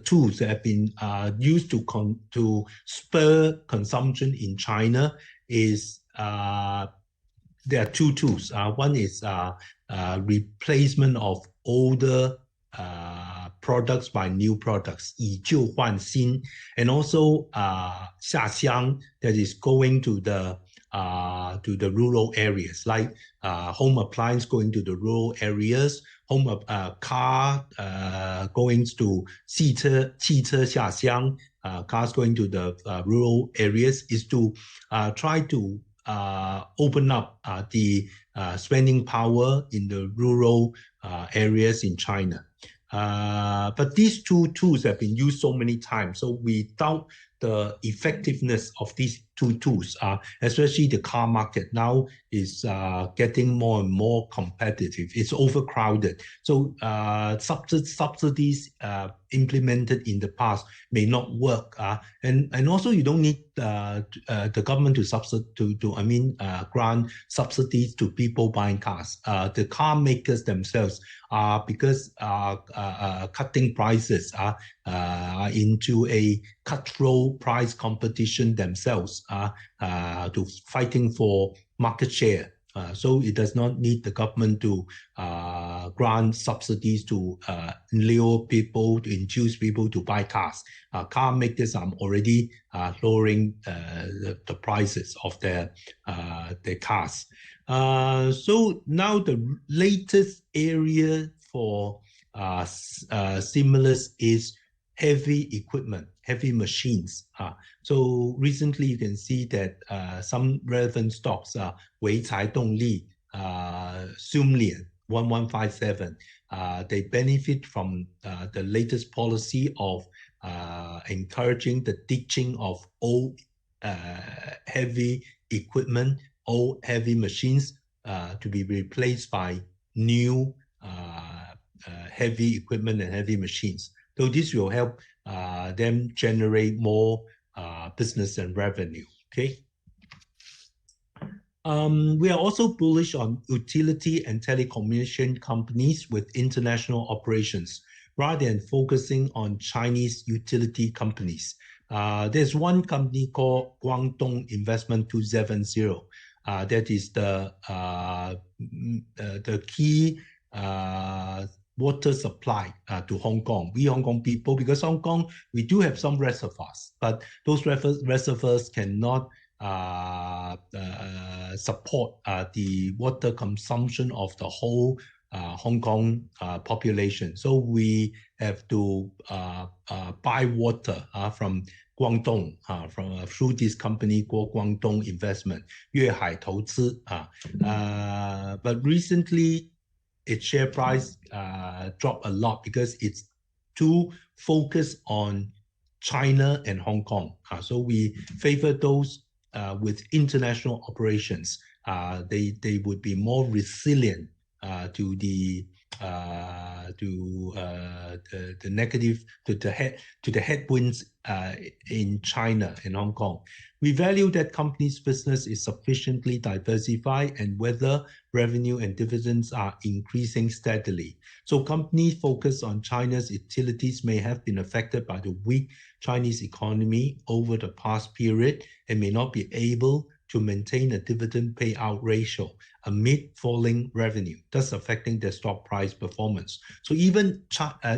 tools that have been used to spur consumption in China is there are two tools. One is replacement of older products by new products, 以旧换新, and also 下乡, that is going to the rural areas, like home appliance going to the rural areas, car going to 汽车下乡, cars going to the rural areas, is to try to open up the spending power in the rural areas in China. But these two tools have been used so many times, so we doubt the effectiveness of these two tools, especially the car market now is getting more and more competitive. It's overcrowded. So subsidies implemented in the past may not work. And also you don't need the government to grant subsidies to people buying cars. The car makers themselves are, because cutting prices are into a cutthroat price competition themselves, to fighting for market share. So it does not need the government to grant subsidies to lure people, to induce people to buy cars. Car makers are already lowering the prices of their cars. So now the latest area for stimulus is heavy equipment, heavy machines. So recently you can see that some relevant stocks, 濰柴动力, Sumlian, 1157, they benefit from the latest policy of encouraging the ditching of old heavy equipment, old heavy machines to be replaced by new heavy equipment and heavy machines. So this will help them generate more business and revenue. Okay. We are also bullish on utility and telecommunication companies with international operations, rather than focusing on Chinese utility companies. There's one company called Guangdong Investment 270. That is the key water supply to Hong Kong. We Hong Kong people, because Hong Kong, we do have some reservoirs, but those reservoirs cannot support the water consumption of the whole Hong Kong population. So we have to buy water from Guangdong, through this company called Guangdong Investment, 粤海投资. But recently, its share price dropped a lot because it's too focused on China and Hong Kong. So we favor those with international operations. They would be more resilient to the negative to the headwinds in China and Hong Kong. We value that company's business is sufficiently diversified and whether revenue and dividends are increasing steadily. So companies focused on China's utilities may have been affected by the weak Chinese economy over the past period and may not be able to maintain a dividend payout ratio amid falling revenue, thus affecting their stock price performance. So even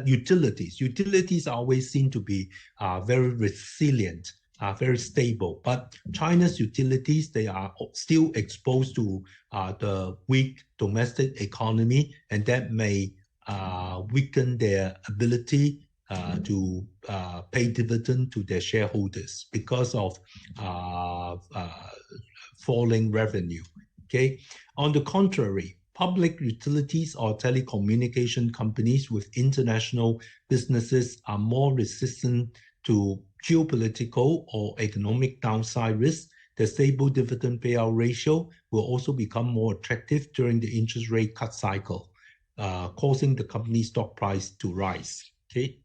utilities are always seen to be very resilient, very stable. But China's utilities, they are still exposed to the weak domestic economy, and that may weaken their ability to pay dividend to their shareholders because of falling revenue. Okay. On the contrary, public utilities or telecommunication companies with international businesses are more resistant to geopolitical or economic downside risks. The stable dividend payout ratio will also become more attractive during the interest rate cut cycle, causing the company's stock price to rise. Okay.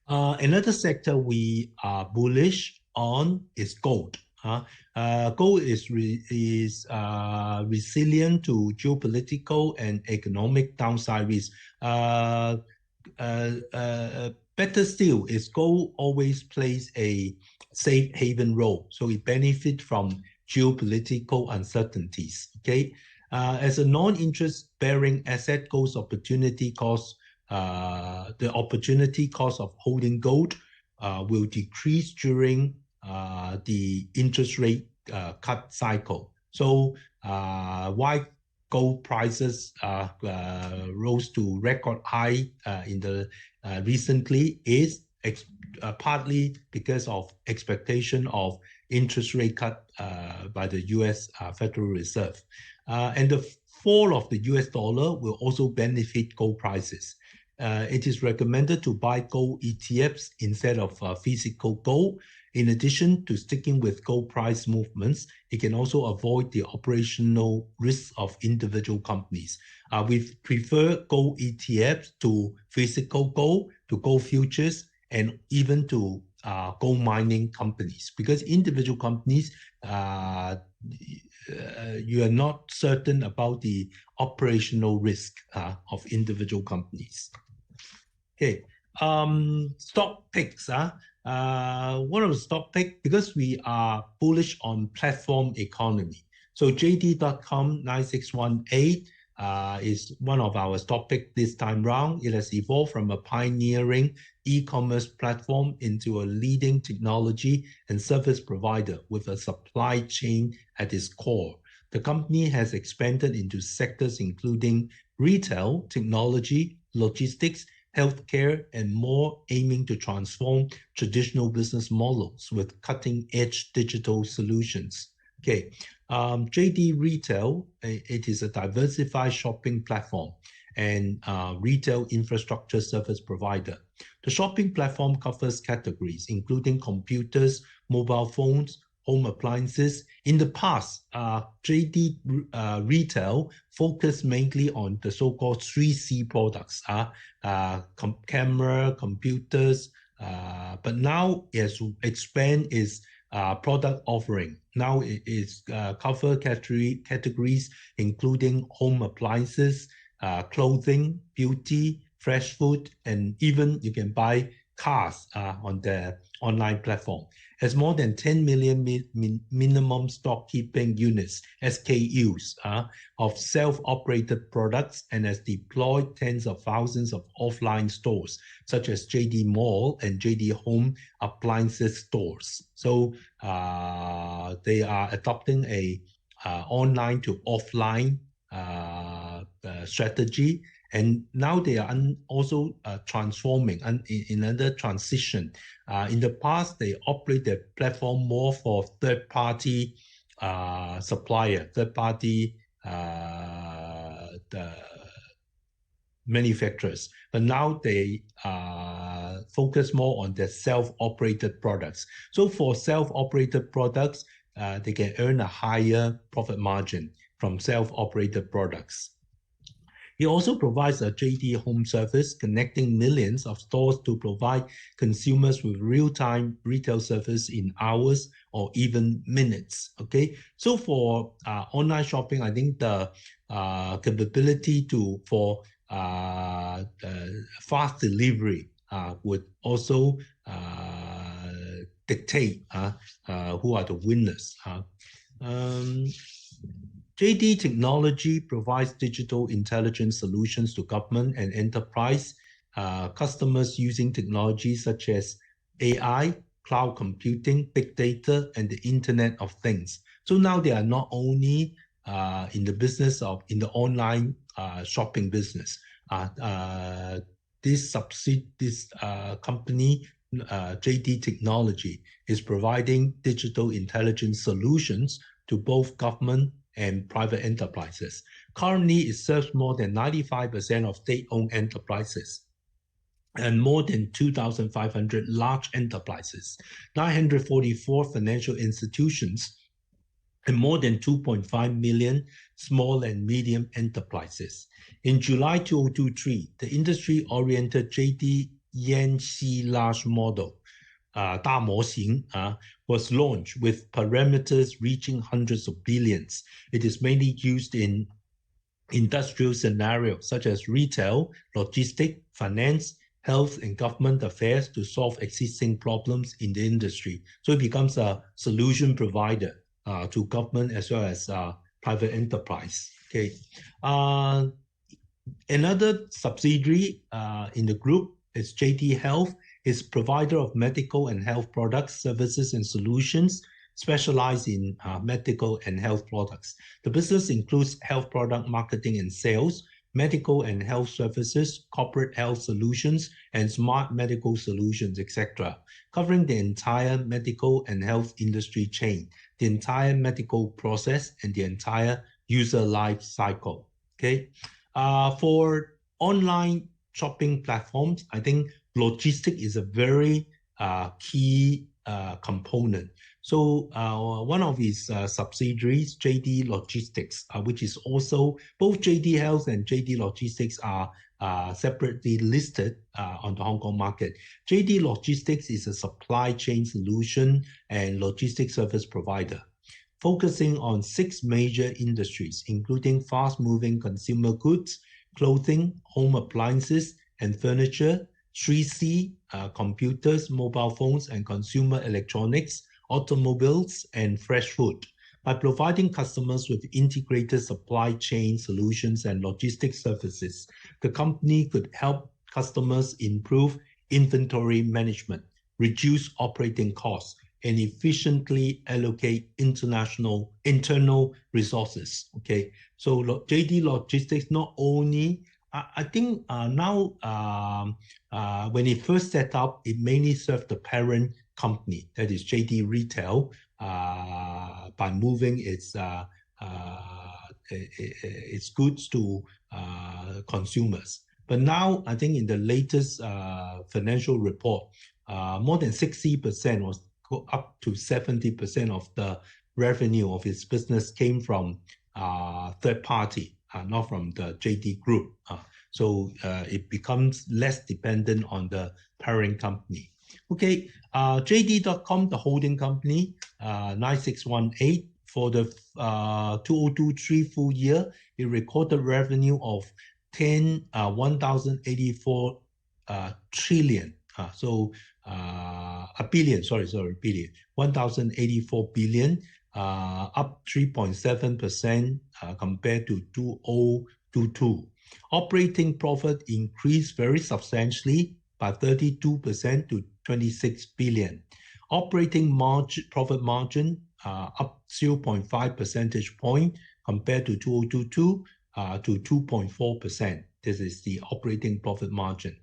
Another sector we are bullish on is gold. Gold is resilient to geopolitical and economic downside risks. Better still is gold always plays a safe haven role, so it benefits from geopolitical uncertainties. Okay, as a non-interest bearing asset, gold's opportunity cost, the opportunity cost of holding gold will decrease during the interest rate cut cycle. So why gold prices rose to record high in the recently is partly because of expectation of interest rate cut by the U.S. Federal Reserve. And the fall of the US dollar will also benefit gold prices. It is recommended to buy gold ETFs instead of physical gold. In addition to sticking with gold price movements, it can also avoid the operational risks of individual companies. We prefer gold ETFs to physical gold, to gold futures, and even to gold mining companies, because individual companies, you are not certain about the operational risk of individual companies. Okay, stock picks. One of the stock pick, because we are bullish on platform economy. So JD.com 9618 is one of our stock pick this time round. It has evolved from a pioneering e-commerce platform into a leading technology and service provider with a supply chain at its core. The company has expanded into sectors including retail, technology, logistics, healthcare, and more, aiming to transform traditional business models with cutting-edge digital solutions. Okay, JD Retail, it is a diversified shopping platform and retail infrastructure service provider. The shopping platform covers categories including computers, mobile phones, home appliances. In the past, JD Retail focused mainly on the so-called 3C products, camera, computers, but now it has expanded its product offering. Now it is cover categories including home appliances, clothing, beauty, fresh food, and even you can buy cars on the online platform. Has more than 10 million minimum stock keeping units, SKUs, of self-operated products, and has deployed tens of thousands of offline stores, such as JD Mall and JD Home appliances stores. So they are adopting a online to offline strategy. And now they are also transforming in another transition. In the past, they operate the platform more for third-party supplier, third-party manufacturers. But now they focus more on their self-operated products. So for self-operated products, they can earn a higher profit margin from self-operated products. It also provides a JD Home service connecting millions of stores to provide consumers with real-time retail service in hours or even minutes. Okay, so for online shopping, I think the capability for fast delivery would also dictate who are the winners. JD Technology provides digital intelligence solutions to government and enterprise customers using technologies such as AI, cloud computing, big data, and the Internet of Things. So now they are not only in the business of in the online shopping business. This company, JD Technology, is providing digital intelligence solutions to both government and private enterprises. Currently, it serves more than 95% of state-owned enterprises and more than 2,500 large enterprises, 944 financial institutions, and more than 2.5 million small and medium enterprises. In July 2023, the industry-oriented JD Yanxi large model 大模型 was launched with parameters reaching hundreds of billions. It is mainly used in industrial scenarios such as retail, logistics, finance, health, and government affairs to solve existing problems in the industry. So it becomes a solution provider to government as well as private enterprise. Okay. Another subsidiary in the group is JD Health. It's provider of medical and health products, services, and solutions specialized in medical and health products. The business includes health product marketing and sales, medical and health services, corporate health solutions, and smart medical solutions, etc., covering the entire medical and health industry chain, the entire medical process, and the entire user life cycle. Okay, for online shopping platforms, I think logistics is a very key component. So one of his subsidiaries, JD Logistics, which is also both JD Health and JD Logistics are separately listed on the Hong Kong market. JD Logistics is a supply chain solution and logistics service provider, focusing on 6 major industries, including fast-moving consumer goods, clothing, home appliances, and furniture, 3C, computers, mobile phones, and consumer electronics, automobiles, and fresh food. By providing customers with integrated supply chain solutions and logistics services, the company could help customers improve inventory management, reduce operating costs, and efficiently allocate internal resources. Okay, so JD Logistics not only, I think now when it first set up, it mainly served the parent company, that is JD Retail, by moving its goods to consumers. But now, I think in the latest financial report, more than 60% was up to 70% of the revenue of its business came from third party, not from the JD Group. So it becomes less dependent on the parent company. Okay, JD.com, the holding company, 9618, for the 2023 full year, it recorded revenue of 1,084 trillion. A billion, billion, 1,084 billion, up 3.7% compared to 2022. Operating profit increased very substantially by 32% to 26 billion. Operating profit margin up 0.5 percentage point compared to 2022 to 2.4%. This is the operating profit margin.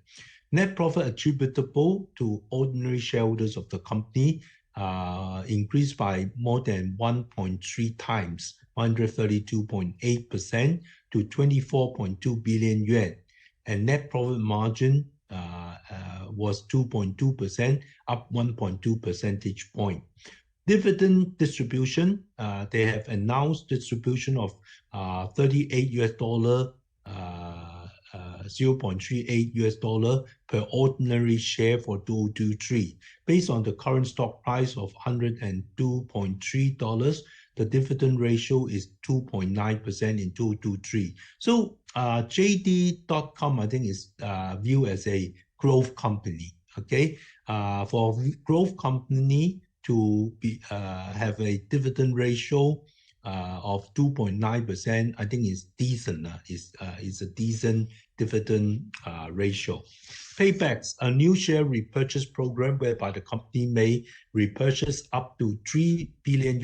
Net profit attributable to ordinary shareholders of the company increased by more than 1.3 times, 132.8% to 24.2 billion yuan. And net profit margin was 2.2%, up 1.2 percentage point. Dividend distribution, they have announced distribution of $38 $0.38 per ordinary share for 2023. Based on the current stock price of $102.3, the dividend ratio is 2.9% in 2023. So JD.com, I think, is viewed as a growth company. Okay, for growth company to be have a dividend ratio of 2.9%, I think is decent. Is a decent dividend ratio. Paybacks, a new share repurchase program whereby the company may repurchase up to $3 billion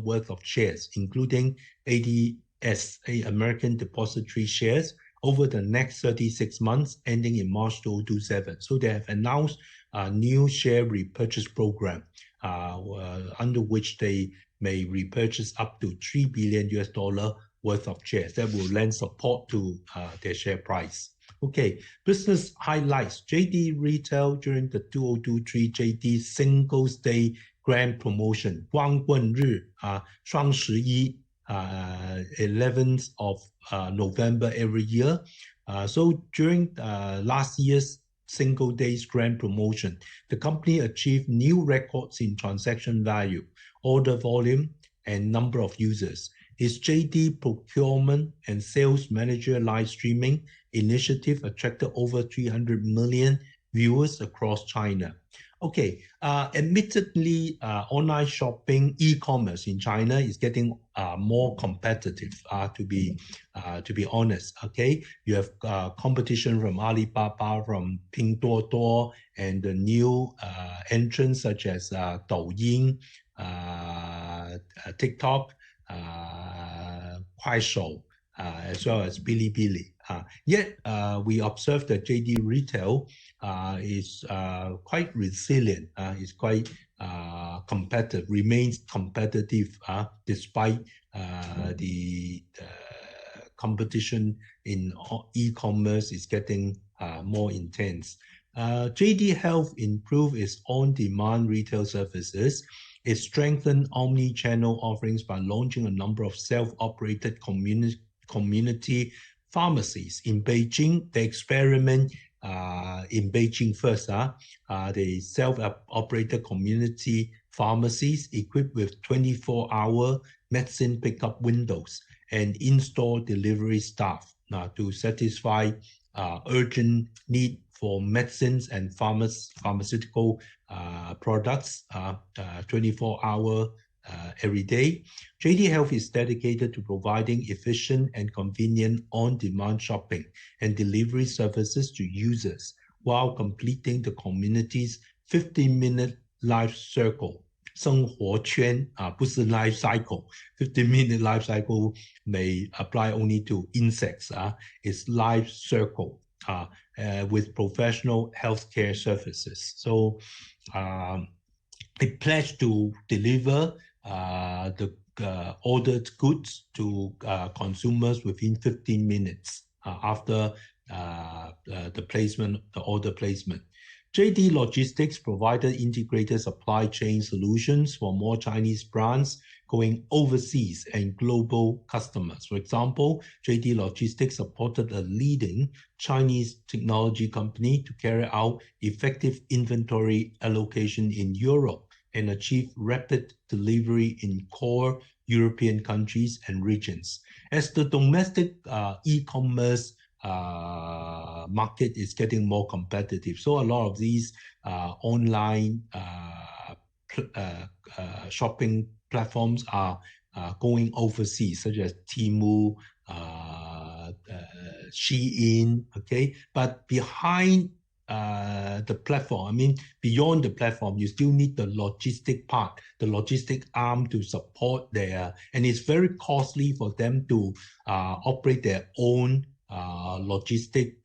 worth of shares, including ADS, American Depository Shares, over the next 36 months, ending in March 2027. So they have announced a new share repurchase program under which they may repurchase up to $3 billion worth of shares that will lend support to their share price. Okay, business highlights. JD Retail during the 2023 JD Singles Day Grand Promotion, 光棍日, 双十一, 11th of November every year. So during last year's Single Days Grand Promotion, the company achieved new records in transaction value, order volume, and number of users. Its JD Procurement and Sales Manager live streaming initiative attracted over 300 million viewers across China. Okay, admittedly, online shopping, e-commerce in China is getting more competitive. To be honest, okay, you have competition from Alibaba, from Pinduoduo, and the new entrants such as Douyin, TikTok, Kuaishou, as well as Bilibili. Yet we observe that JD Retail is quite resilient, is quite competitive, remains competitive despite the competition in e-commerce is getting more intense. JD Health improved its on-demand retail services. It strengthened omni-channel offerings by launching a number of self-operated community pharmacies in Beijing. They experiment in Beijing first. The self-operated community pharmacies equipped with 24-hour medicine pickup windows and in-store delivery staff to satisfy urgent need for medicines and pharmaceutical products 24-hour every day. JD Health is dedicated to providing efficient and convenient on-demand shopping and delivery services to users while completing the community's 15-minute life circle. 生活圈, 不是 life cycle. 15-minute life cycle may apply only to insects. It's life circle with professional healthcare services. So it pledged to deliver the ordered goods to consumers within 15 minutes after the order placement. JD Logistics provided integrated supply chain solutions for more Chinese brands going overseas and global customers. For example, JD Logistics supported a leading Chinese technology company to carry out effective inventory allocation in Europe and achieve rapid delivery in core European countries and regions. As the domestic e-commerce market is getting more competitive, so a lot of these online shopping platforms are going overseas, such as Temu, Shein, okay? But behind the platform, I mean, beyond the platform, you still need the logistic part, the logistic arm to support their, and it's very costly for them to operate their own logistic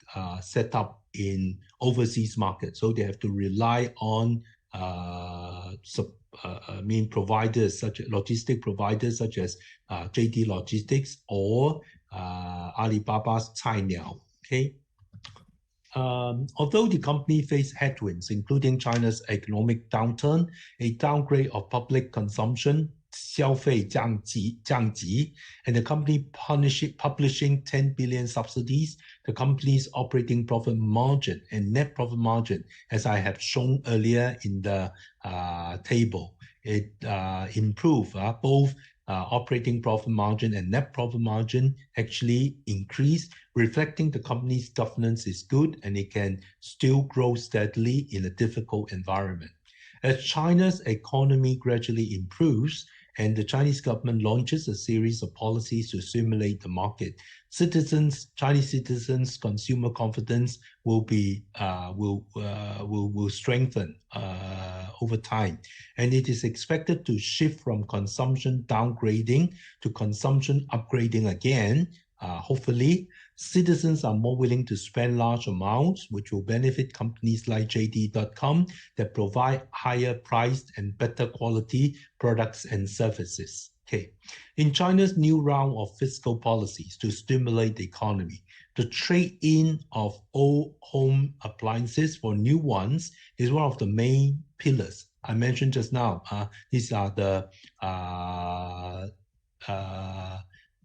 setup in overseas markets. So they have to rely on providers, such logistic providers such as JD Logistics or Alibaba's Cainiao. Okay. Although the company faced headwinds, including China's economic downturn, a downgrade of public consumption, 消费降级, and the company publishing 10 billion subsidies, the company's operating profit margin and net profit margin, as I have shown earlier in the table, it improved both operating profit margin and net profit margin actually increased, reflecting the company's governance is good and it can still grow steadily in a difficult environment. As China's economy gradually improves and the Chinese government launches a series of policies to stimulate the market, Chinese citizens' consumer confidence will strengthen over time, and it is expected to shift from consumption downgrading to consumption upgrading again. Hopefully, citizens are more willing to spend large amounts, which will benefit companies like JD.com that provide higher priced and better quality products and services. Okay. In China's new round of fiscal policies to stimulate the economy, the trade-in of old home appliances for new ones is one of the main pillars. I mentioned just now, these are the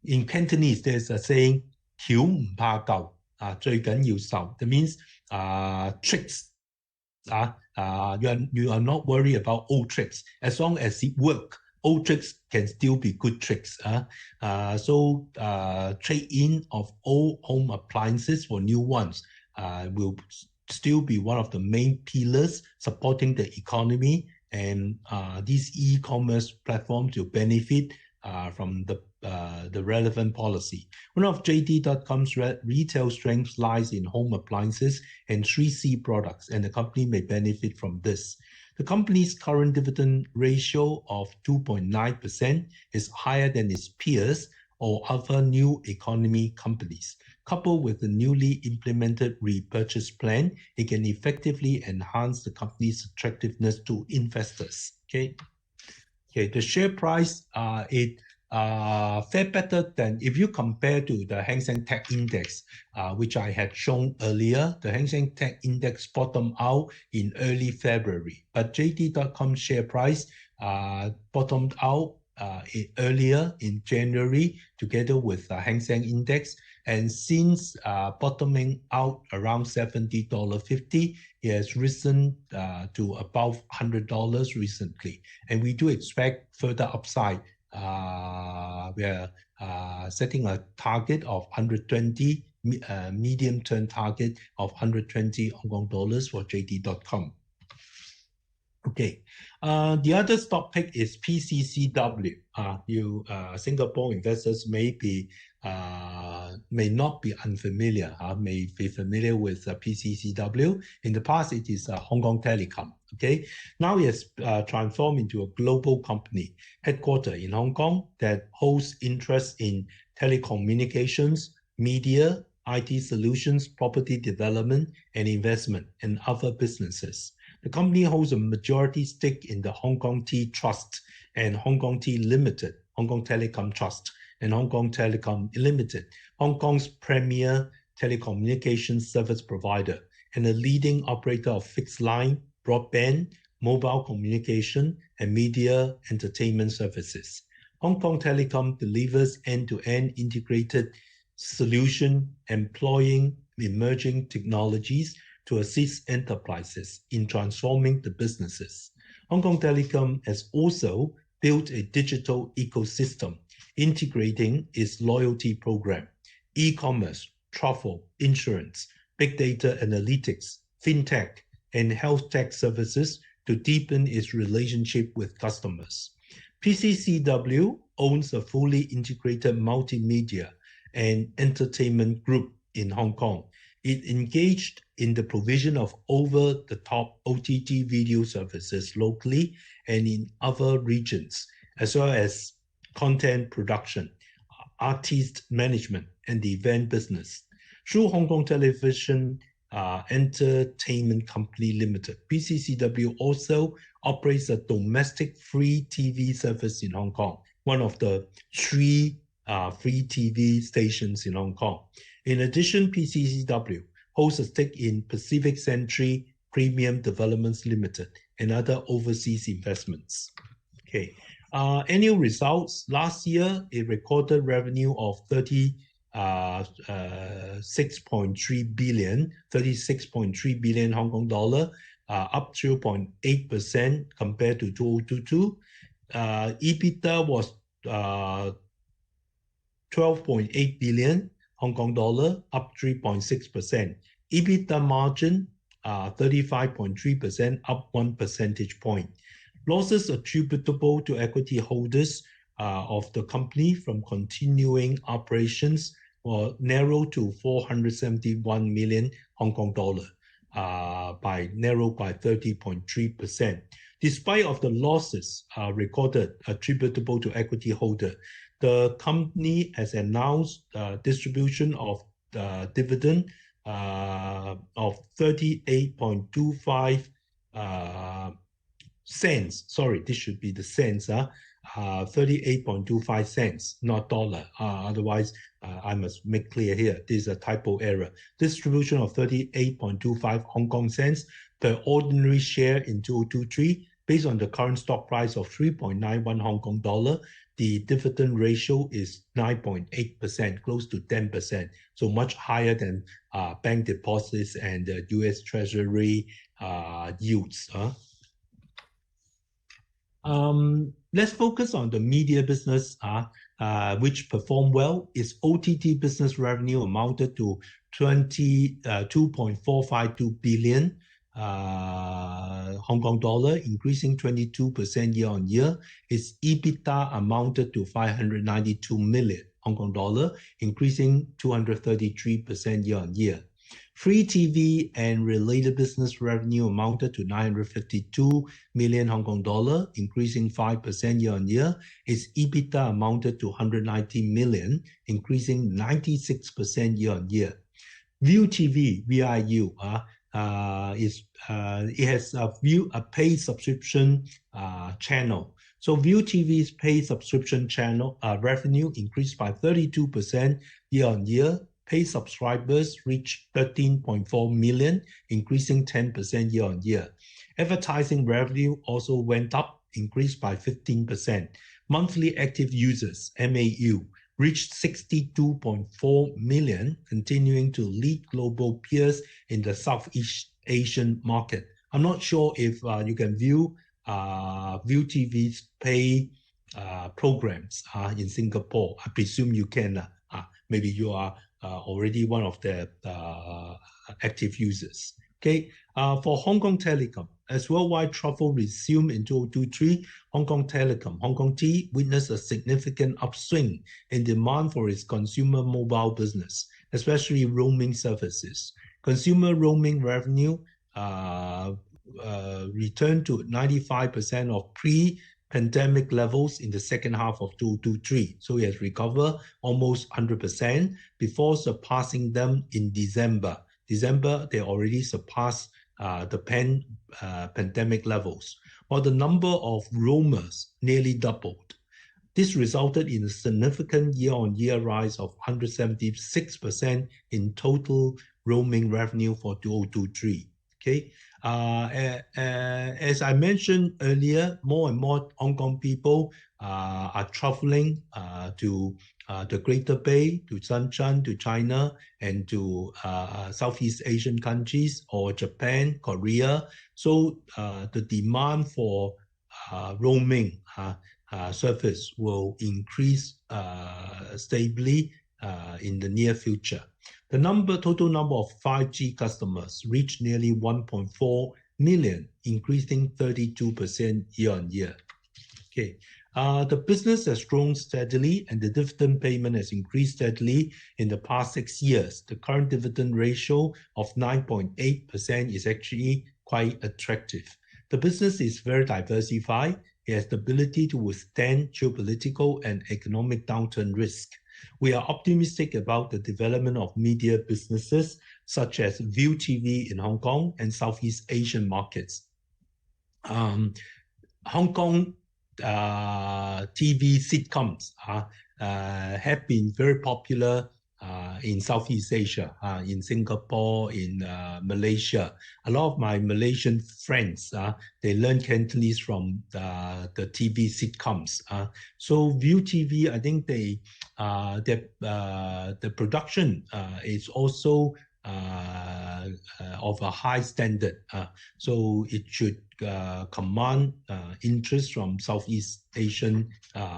in Cantonese, there's a saying, 橋唔怕舊, 最緊要受. That means tricks. You are not worried about old tricks. As long as it works, old tricks can still be good tricks. So trade-in of old home appliances for new ones will still be one of the main pillars supporting the economy, and these e-commerce platforms will benefit from the relevant policy. One of JD.com's retail strengths lies in home appliances and 3C products, and the company may benefit from this. The company's current dividend ratio of 2.9% is higher than its peers or other new economy companies. Coupled with the newly implemented repurchase plan, it can effectively enhance the company's attractiveness to investors. Okay, the share price, fared better than if you compare to the Hang Seng Tech Index, which I had shown earlier. The Hang Seng Tech Index bottomed out in early February, but JD.com share price bottomed out earlier in January together with the Hang Seng Index, and since bottoming out around $70.50, it has risen to above $100 recently, and we do expect further upside. We are setting a target of 120, medium-term target of 120 Hong Kong dollars for JD.com. Okay, the other stock pick is PCCW. Singapore investors may not be unfamiliar, may be familiar with PCCW. In the past, it is Hong Kong Telecom. Okay, now it has transformed into a global company headquartered in Hong Kong that holds interest in telecommunications, media, IT solutions, property development and investment, and other businesses. The company holds a majority stake in the Hong Kong T Trust and Hong Kong T Limited, Hong Kong Telecom Trust and Hong Kong Telecom Limited, Hong Kong's premier telecommunications service provider and a leading operator of fixed line, broadband, mobile communication, and media entertainment services. Hong Kong Telecom delivers end-to-end integrated solution employing emerging technologies to assist enterprises in transforming the businesses. Hong Kong Telecom has also built a digital ecosystem integrating its loyalty program, e-commerce, travel, insurance, big data analytics, fintech, and health tech services to deepen its relationship with customers. PCCW owns a fully integrated multimedia and entertainment group in Hong Kong. It engaged in the provision of over-the-top OTT video services locally and in other regions, as well as content production, artist management, and the event business. Through Hong Kong Television Entertainment Company Limited, PCCW also operates a domestic free TV service in Hong Kong, one of the 3 free TV stations in Hong Kong. In addition, PCCW holds a stake in Pacific Century Premium Developments Limited and other overseas investments. Okay. Annual results. Last year, it recorded revenue of 36.3 billion Hong Kong dollar, up 0.8% compared to 2022. EBITDA was 12.8 billion Hong Kong dollar, up 3.6%. EBITDA margin 35.3%, up 1 percentage point. Losses attributable to equity holders of the company from continuing operations were narrowed to 471 million Hong Kong dollar, narrowed by 30.3%. Despite of the losses recorded attributable to equity holder, the company has announced distribution of dividend of 38.25 cents. Sorry, this should be the cents. 38.25 cents, not dollar. Otherwise, I must make clear here, this is a typo error. Distribution of 38.25 Hong Kong cents per ordinary share in 2023, based on the current stock price of 3.91 Hong Kong dollar. The dividend ratio is 9.8%, close to 10%, so much higher than bank deposits and US Treasury yields. Let's focus on the media business, which performed well. Its OTT business revenue amounted to 2.452 billion Hong Kong dollar, increasing 22% year-on-year. Its EBITDA amounted to 592 million Hong Kong dollar, increasing 233% year-on-year. Free TV and related business revenue amounted to 952 million Hong Kong dollar, increasing 5% year-on-year. Its EBITDA amounted to 190 million, increasing 96% year-on-year. View TV, VIU, it has a paid subscription channel. So View TV's paid subscription channel revenue increased by 32% year-on-year. Paid subscribers reached 13.4 million, increasing 10% year-on-year. Advertising revenue also went up, increased by 15%. Monthly active users, MAU, reached 62.4 million, continuing to lead global peers in the Southeast Asian market. I'm not sure if you can view TV's pay programs in Singapore. I presume you can. Maybe you are already one of the active users. Okay, for Hong Kong Telecom, as worldwide travel resumed in 2023, Hong Kong Telecom, Hong Kong T, witnessed a significant upswing in demand for its consumer mobile business, especially roaming services. Consumer roaming revenue returned to 95% of pre-pandemic levels in the second half of 2023. So it has recovered almost 100% before surpassing them in December. They already surpassed the pandemic levels, while the number of roamers nearly doubled. This resulted in a significant year-on-year rise of 176% in total roaming revenue for 2023. Okay, as I mentioned earlier, more and more Hong Kong people are traveling to the Greater Bay, to Shenzhen, to China, and to Southeast Asian countries or Japan, Korea. So the demand for roaming service will increase stably in the near future. The total number of 5G customers reached nearly 1.4 million, increasing 32% year-on-year. Okay, the business has grown steadily and the dividend payment has increased steadily in the past 6 years. The current dividend ratio of 9.8% is actually quite attractive. The business is very diversified. It has the ability to withstand geopolitical and economic downturn risk. We are optimistic about the development of media businesses such as View TV in Hong Kong and Southeast Asian markets. Hong Kong TV sitcoms have been very popular in Southeast Asia, in Singapore, in Malaysia. A lot of my Malaysian friends, they learn Cantonese from the TV sitcoms. So View TV, I think the production is also of a high standard. So it should command interest from Southeast Asian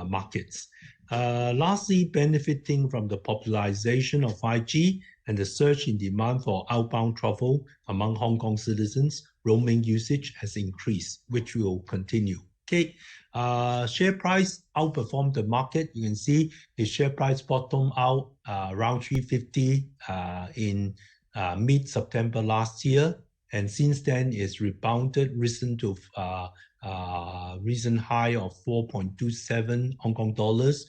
markets. Lastly, benefiting from the popularization of 5G and the surge in demand for outbound travel among Hong Kong citizens, roaming usage has increased, which will continue. Okay, share price outperformed the market. You can see the share price bottomed out around 350 in mid-September last year, and since then it's rebounded, risen to recent high of 4.27 Hong Kong dollars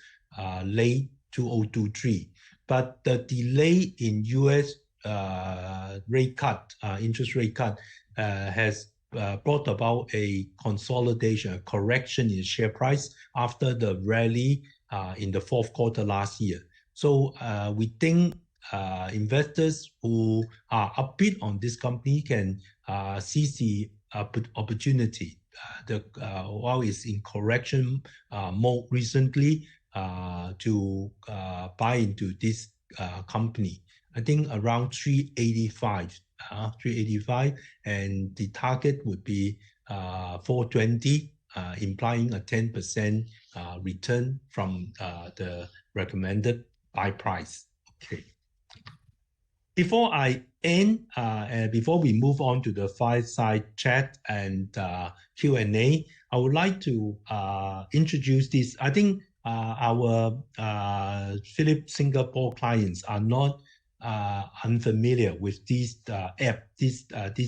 late 2023. But the delay in US rate cut, interest rate cut, has brought about a consolidation, a correction in share price after the rally in the fourth quarter last year. So we think investors who are upbeat on this company can seize the opportunity. While it's in correction mode recently, to buy into this company. I think around 385, and the target would be 420, implying a 10% return from the recommended buy price. Okay. Before I end, before we move on to the fireside chat and Q&A, I would like to introduce this. I think our Philip Singapore clients are not unfamiliar with this app. This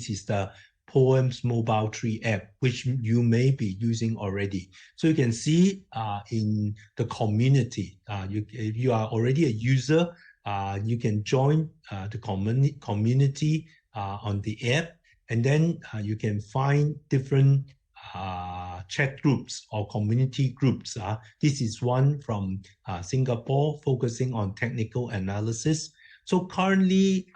is the Poems Mobile Tree app, which you may be using already. So you can see in the community, if you are already a user, you can join the community on the app, and then you can find different chat groups or community groups. This is one from Singapore, focusing on technical analysis. So currently,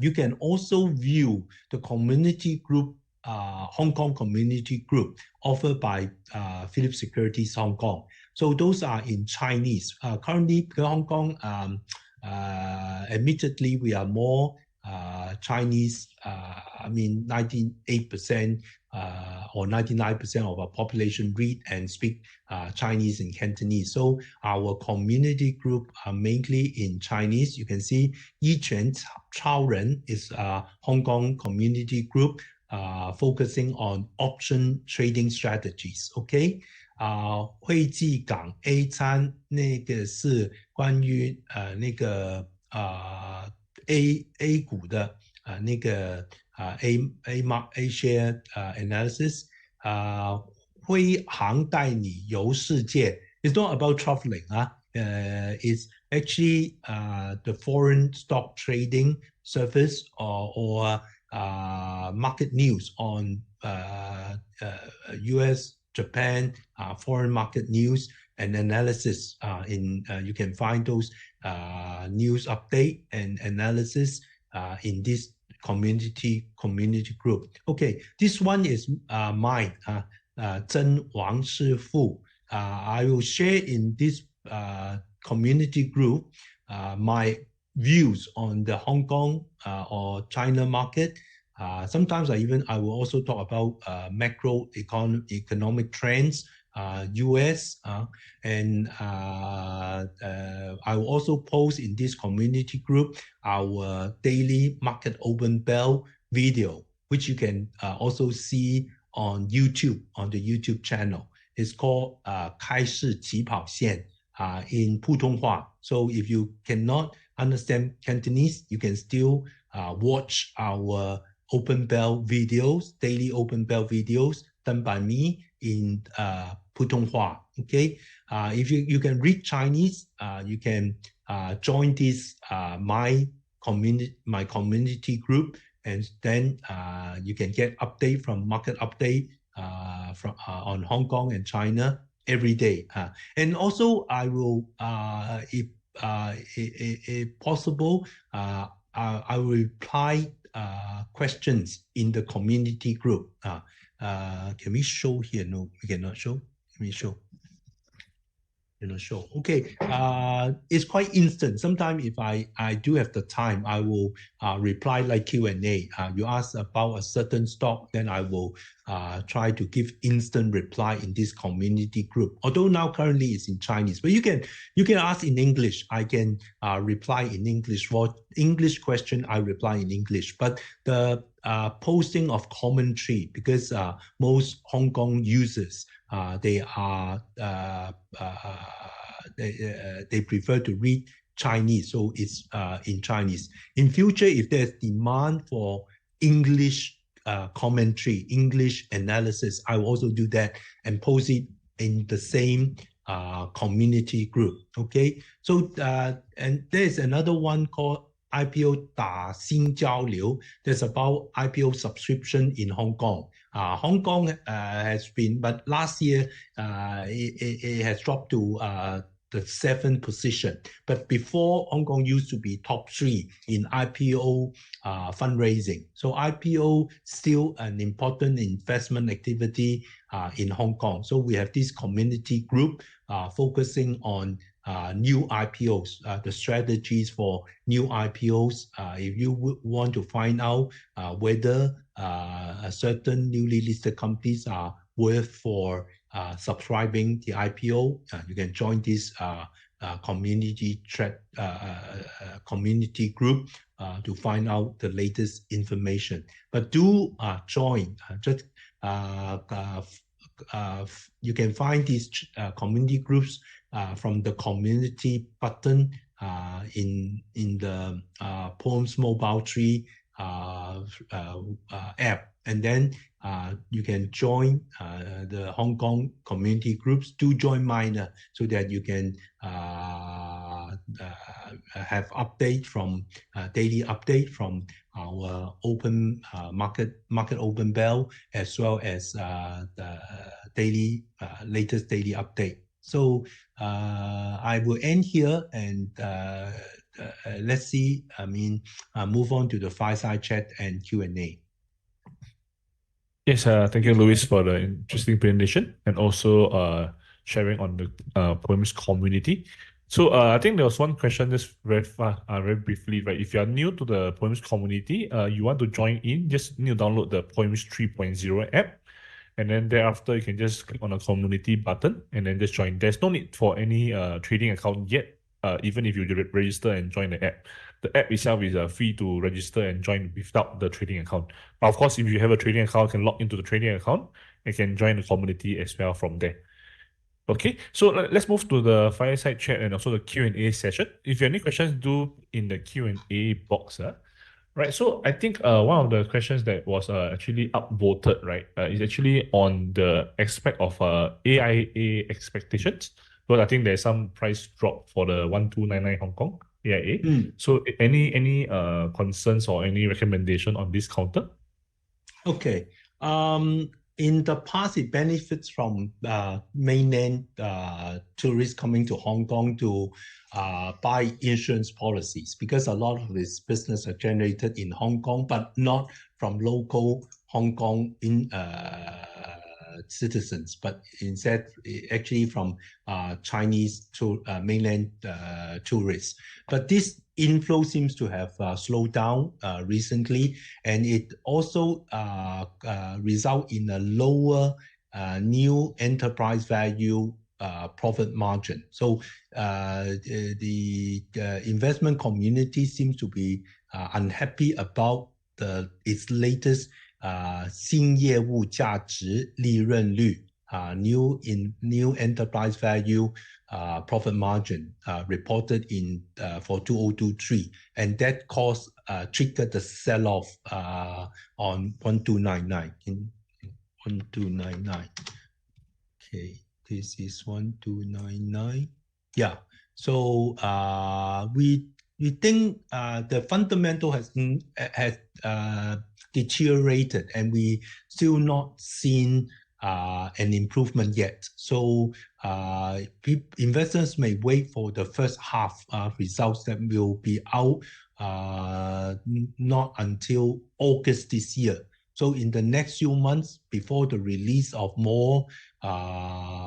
you can also view the community group, Hong Kong community group, offered by Philip Securities Hong Kong. So those are in Chinese. Currently, Hong Kong, admittedly, we are more Chinese. I mean, 98% or 99% of our population read and speak Chinese and Cantonese. So our community group are mainly in Chinese. You can see Yiquan Chaoren is a Hong Kong community group focusing on option trading strategies. Okay. 汇记港 A 餐那个是关于A 股的那个A share analysis. 辉航带你游世界 It's not about traveling. It's actually the foreign stock trading service or market news on US, Japan, foreign market news and analysis. You can find those news update and analysis in this community group. Okay, this one is mine. 真王师傅. I will share in this community group my views on the Hong Kong or China market. Sometimes I will also talk about macroeconomic trends, US, and I will also post in this community group our daily market open bell video, which you can also see on YouTube, on the YouTube channel. It's called 开市起跑线 in 普通话. So if you cannot understand Cantonese, you can still watch our open bell videos, daily open bell videos done by me in 普通话. Okay, if you can read Chinese, you can join this my community group, and then you can get update from market update from on Hong Kong and China every day. And also I will if if possible, I will reply questions in the community group. Can we show here? No, we cannot show. Can we show? Show. Okay, it's quite instant. Sometimes if I do have the time, I will reply like Q&A. You ask about a certain stock, then I will try to give instant reply in this community group. Although now currently it's in Chinese, but you can ask in English. I can reply in English. For English question, I reply in English. But the posting of commentary, because most Hong Kong users they prefer to read Chinese, so it's in Chinese. In future, if there's demand for English commentary, English analysis, I will also do that and post it in the same community group. Okay, so and there's another one called IPO 打新交流. That's about IPO subscription in Hong Kong. Hong Kong has been, but last year it has dropped to the 7th position. But before, Hong Kong used to be top 3 in IPO fundraising. So IPO still an important investment activity in Hong Kong. So we have this community group focusing on new IPOs, the strategies for new IPOs. If you want to find out whether certain newly listed companies are worth for subscribing the IPO, you can join this community group to find out the latest information. But do join. You can find these community groups from the community button in the Poems Mobile Tree app, and then you can join the Hong Kong community groups. Do join mine so that you can have update from daily update from our open market open bell, as well as the daily latest daily update. So I will end here, and let's see. Move on to the fireside chat and Q&A. Yes, thank you, Louis, for the interesting presentation and also sharing on the Poems community. So I think there was one question just very briefly, right? If you are new to the Poems community, you want to join in, just need to download the Poems 3.0 app. And then thereafter, you can just click on the community button and then just join. There's no need for any trading account yet, even if you register and join the app. The app itself is free to register and join without the trading account. But of course, if you have a trading account, you can log into the trading account and can join the community as well from there. Okay, so let's move to the fireside chat and also the Q&A session. If you have any questions, do in the Q&A box. Right, so I think one of the questions that was actually upvoted, right, is actually on the aspect of AIA expectations. Because I think there's some price drop for the 1299 Hong Kong AIA. So any concerns or any recommendation on this counter? Okay. In the past, it benefits from mainland tourists coming to Hong Kong to buy insurance policies, because a lot of its business are generated in Hong Kong, but not from local Hong Kong citizens, but instead actually from Chinese to mainland tourists. But this inflow seems to have slowed down recently, and it also result in a lower new enterprise value profit margin. So the investment community seems to be unhappy about its latest 新业务价值利润率 new enterprise value profit margin reported in for 2023, and that caused triggered the sell-off on 1299 in 1299. Okay, this is 1299. Yeah, so we think the fundamental has deteriorated, and we still not seen an improvement yet. So investors may wait for the first half results that will be out not until August this year. So in the next few months, before the release of more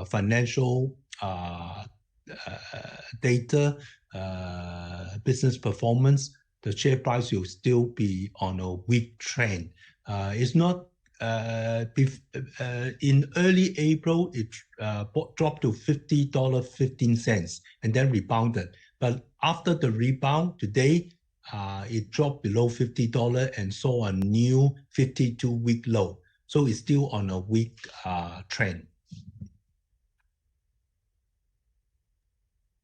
financial data, business performance, the share price will still be on a weak trend. It's not in early April, it dropped to $50.15 and then rebounded. But after the rebound today, it dropped below $50 and saw a new 52-week low. So it's still on a weak trend.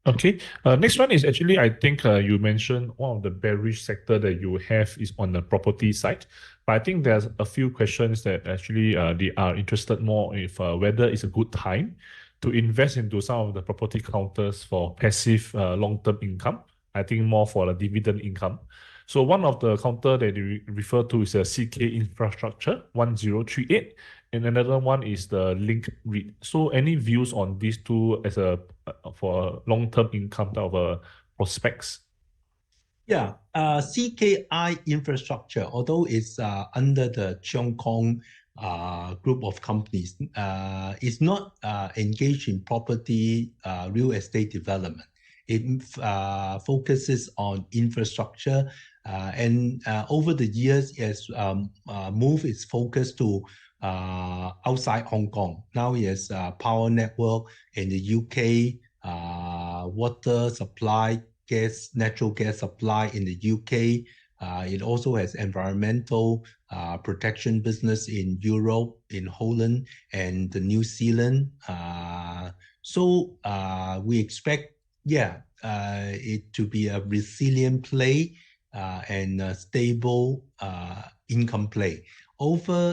Okay. Next one is actually, I think you mentioned one of the bearish sector that you have is on the property side. But I think there's a few questions that actually they are interested more if whether it's a good time to invest into some of the property counters for passive long-term income. I think more for the dividend income. So one of the counter that you refer to is a CK Infrastructure 1038, and another one is the Link REIT. So any views on these two as a for long-term income type of prospects? Yeah, CKI Infrastructure, although it's under the Cheong Kong group of companies, is not engaged in property real estate development. It focuses on infrastructure, and over the years, it has moved its focus to outside Hong Kong. Now it has power network in the UK, water supply, natural gas supply in the UK. It also has environmental protection business in Europe, in Holland, and New Zealand. So we expect, it to be a resilient play and a stable income play.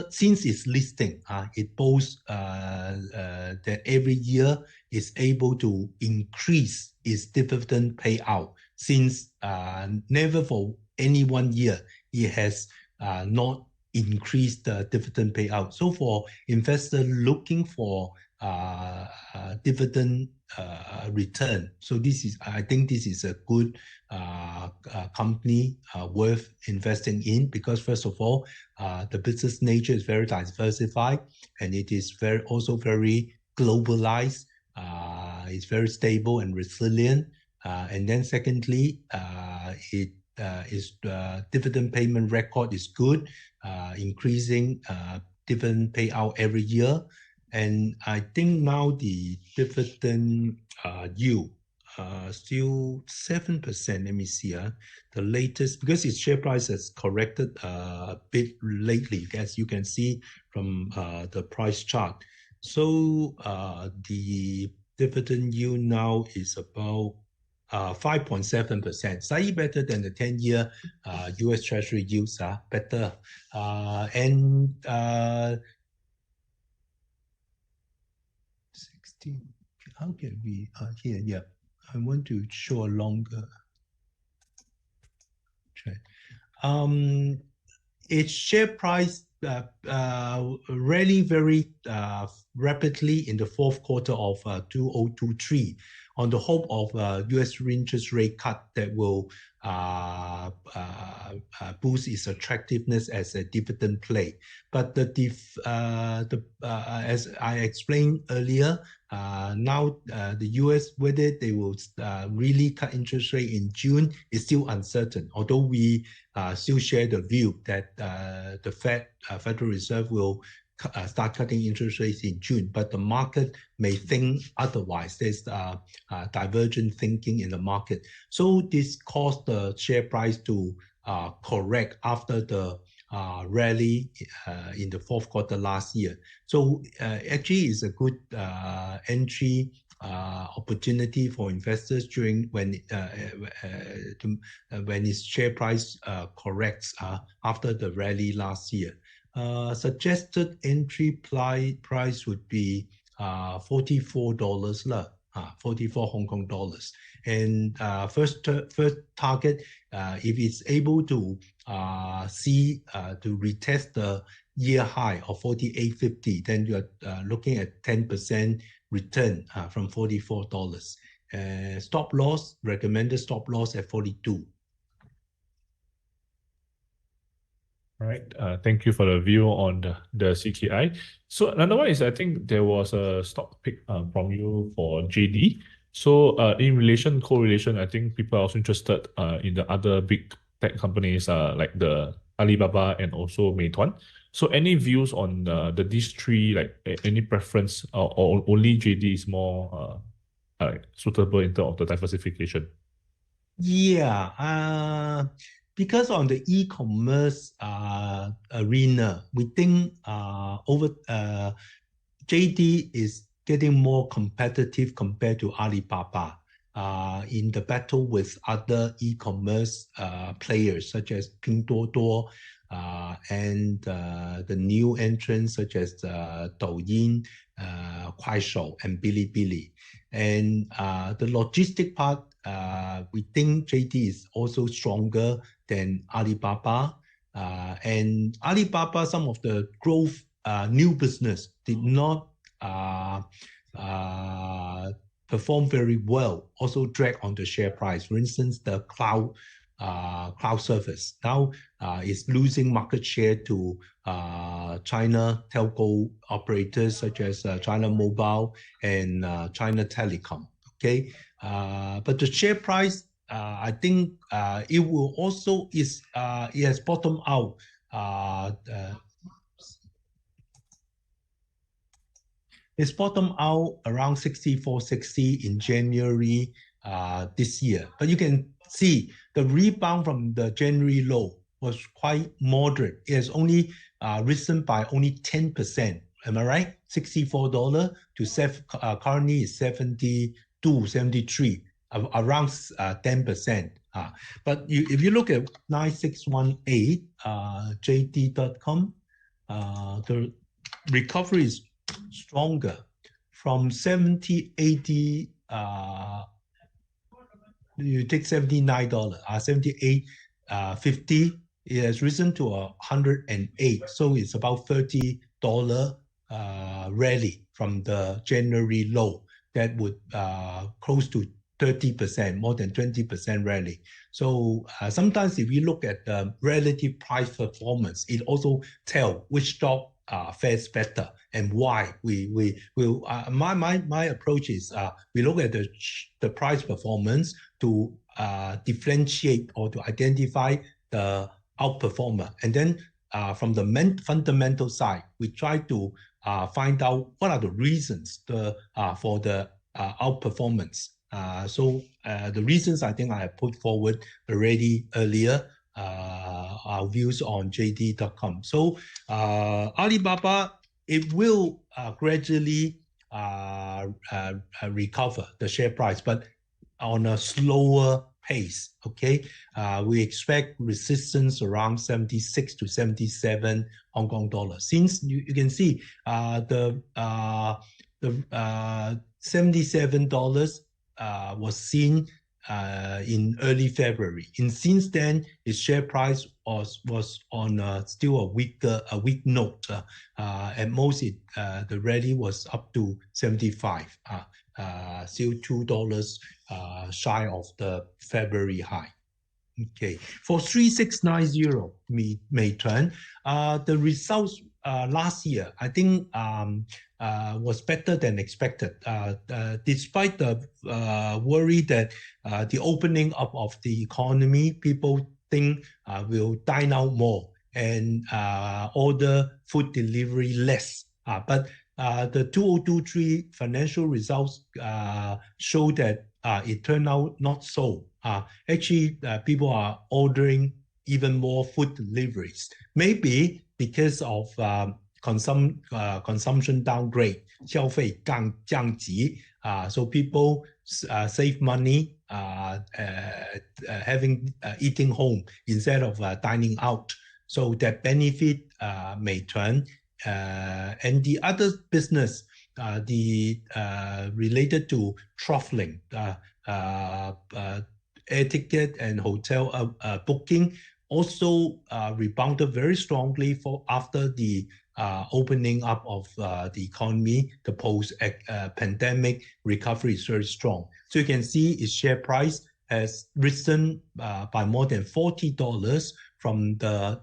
Since its listing, it boasts that every year is able to increase its dividend payout. Since never for any 1 year, it has not increased the dividend payout. So for investors looking for dividend return, so I think this is a good company worth investing in, because first of all, the business nature is very diversified, and it is also very globalized. It's very stable and resilient. And then secondly, its dividend payment record is good, increasing dividend payout every year. And I think now the dividend yield still 7%. Let me see. The latest, because its share price has corrected a bit lately, as you can see from the price chart. So the dividend yield now is about 5.7%, slightly better than the 10-year US Treasury yields, better. And 16, how can we, here, yeah, I want to show a longer trend. Its share price rallied very rapidly in the fourth quarter of 2023 on the hope of US interest rate cut that will boost its attractiveness as a dividend play. But as I explained earlier, now the US, whether they will really cut interest rate in June is still uncertain, although we still share the view that the Federal Reserve will start cutting interest rates in June, but the market may think otherwise. There's divergent thinking in the market. So this caused the share price to correct after the rally in the fourth quarter last year. So actually it's a good entry opportunity for investors during when its share price corrects after the rally last year. Suggested entry price would be $44, 44 Hong Kong dollars. And first target, if it's able to see to retest the year high of 48.50, then you're looking at 10% return from $44. Stop loss, recommended stop loss at 42. All right. Thank you for the view on the CKI. So another one is I think there was a stock pick from you for JD. So in correlation, I think people are also interested in the other big tech companies like the Alibaba and also Meituan. So any views on these three, like any preference or only JD is more suitable in terms of the diversification? Yeah, because on the e-commerce arena, we think JD is getting more competitive compared to Alibaba in the battle with other e-commerce players such as Pinduoduo and the new entrants such as Douyin, Kuaishou, and Bilibili. And the logistic part, we think JD is also stronger than Alibaba. And Alibaba, some of the growth new business did not perform very well, also drag on the share price. For instance, the cloud service now is losing market share to China telco operators such as China Mobile and China Telecom. Okay, but the share price, I think it will also it has bottomed out. It's bottomed out around 64.60 in January this year. But you can see the rebound from the January low was quite moderate. It has only risen by only 10%. Am I right? $64 to currently is 72, 73, around 10%. But if you look at 9618 JD.com, the recovery is stronger from 70, 80, you take $79, 78, 50, it has risen to 108. So it's about $30 rally from the January low that would close to 30%, more than 20% rally. So sometimes if you look at the relative price performance, it also tells which stock fares better and why. My approach is we look at the price performance to differentiate or to identify the outperformer, and then from the fundamental side, we try to find out what are the reasons for the outperformance. So the reasons I think I have put forward already earlier. Our views on JD.com. So Alibaba, it will gradually recover the share price, but on a slower pace. Okay, we expect resistance around 76 to 77 Hong Kong dollars. Since you can see the $77 was seen in early February, and since then its share price was on still a weak note. At most, the rally was up to 75, still $2 shy of the February high. Okay, for 3690 Meituan, the results last year, I think was better than expected. Despite the worry that the opening up of the economy, people think will dine out more and order food delivery less. But the 2023 financial results show that it turned out not so. Actually, people are ordering even more food deliveries. Maybe because of consumption downgrade, 消费降级, so people save money eating home instead of dining out. So that benefit Meituan and the other business, related to traveling, air ticket and hotel booking also rebounded very strongly after the opening up of the economy. The post-pandemic recovery is very strong. So you can see its share price has risen by more than $40 from the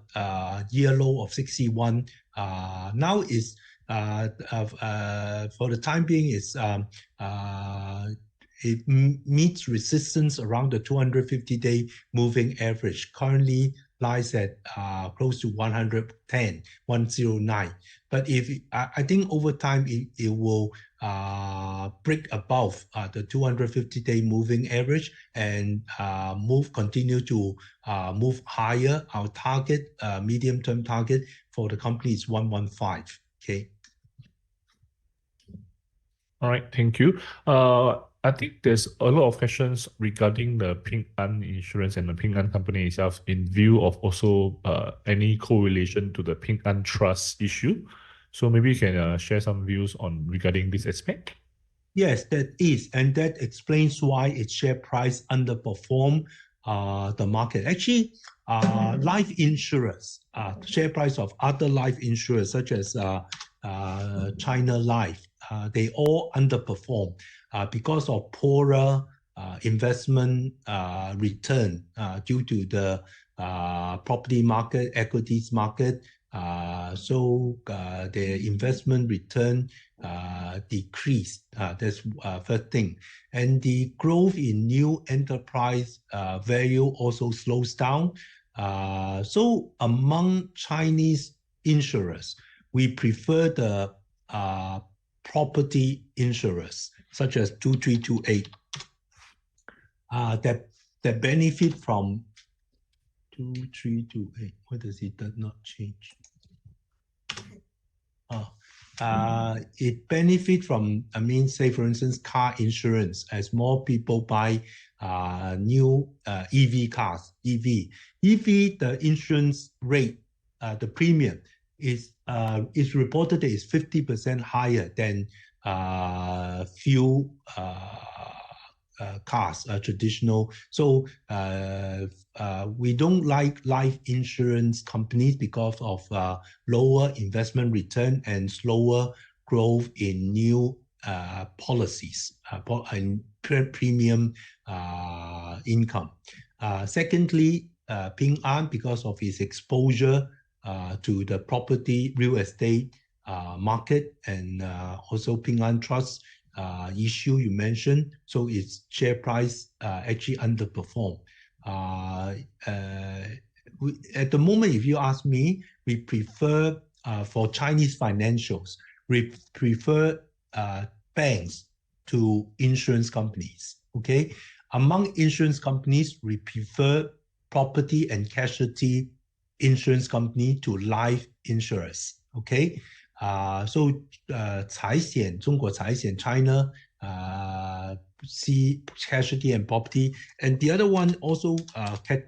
year low of 61. Now is for the time being it meets resistance around the 250-day moving average. Currently lies at close to 110, 109. But I think over time it will break above the 250-day moving average and continue to move higher. Our target, medium-term target for the company is 115. Okay. All right, thank you. I think there's a lot of questions regarding the Ping An Insurance and the Ping An company itself in view of also any correlation to the Ping An Trust issue. So maybe you can share some views on regarding this aspect. Yes, that is, and that explains why its share price underperformed the market. Actually, life insurers, share price of other life insurers such as China Life, they all underperform because of poorer investment return due to the property market, equities market. So their investment return decreased. That's first thing. And the growth in new enterprise value also slows down. So among Chinese insurers, we prefer the property insurers such as 2328 that benefit from 2328. What does it not change? It benefits from, say for instance, car insurance as more people buy new EV cars. EV, the insurance rate, the premium is reported that is 50% higher than fuel cars, traditional. So we don't like life insurance companies because of lower investment return and slower growth in new policies and premium income. Secondly, Ping An, because of its exposure to the property real estate market, and also Ping An Trust issue you mentioned, so its share price actually underperformed. At the moment, if you ask me, we prefer for Chinese financials, we prefer banks to insurance companies. Okay, among insurance companies, we prefer property and casualty insurance company to life insurers. Okay. So 财险, 中国财险, China, see casualty and property. And the other one also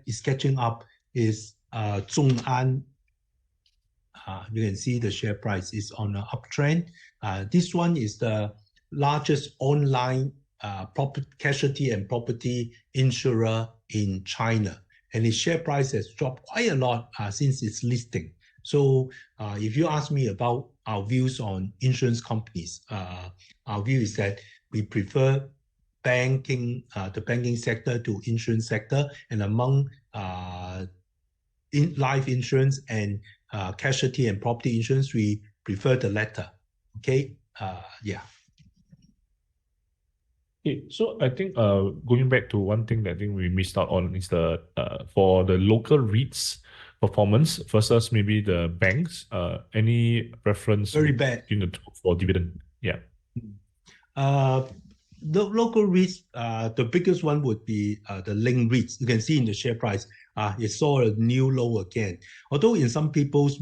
is catching up is Zhong'an. You can see the share price is on an uptrend. This one is the largest online casualty and property insurer in China. And its share price has dropped quite a lot since its listing. So if you ask me about our views on insurance companies, our view is that we prefer the banking sector to insurance sector, and among life insurance and casualty and property insurance, we prefer the latter. Okay, yeah. Okay, so I think going back to one thing that I think we missed out on is the for the local REITs performance versus maybe the banks. Any preference? Very bad in the for dividend? Yeah. The local REITs, the biggest one would be the Link REITs. You can see in the share price, it saw a new low again. Although in some people's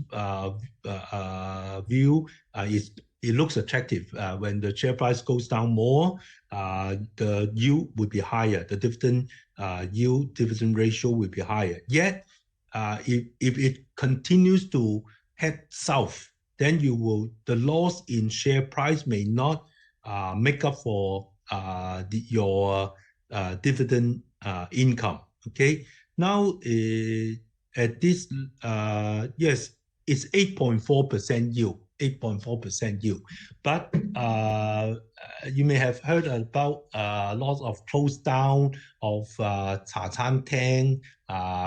view, it looks attractive. When the share price goes down more, the yield would be higher. The dividend yield dividend ratio will be higher. Yet, if it continues to head south, then the loss in share price may not make up for your dividend income. Okay. Now, at this, yes, it's 8.4% yield, 8.4% yield. But you may have heard about lots of close down of茶餐廳,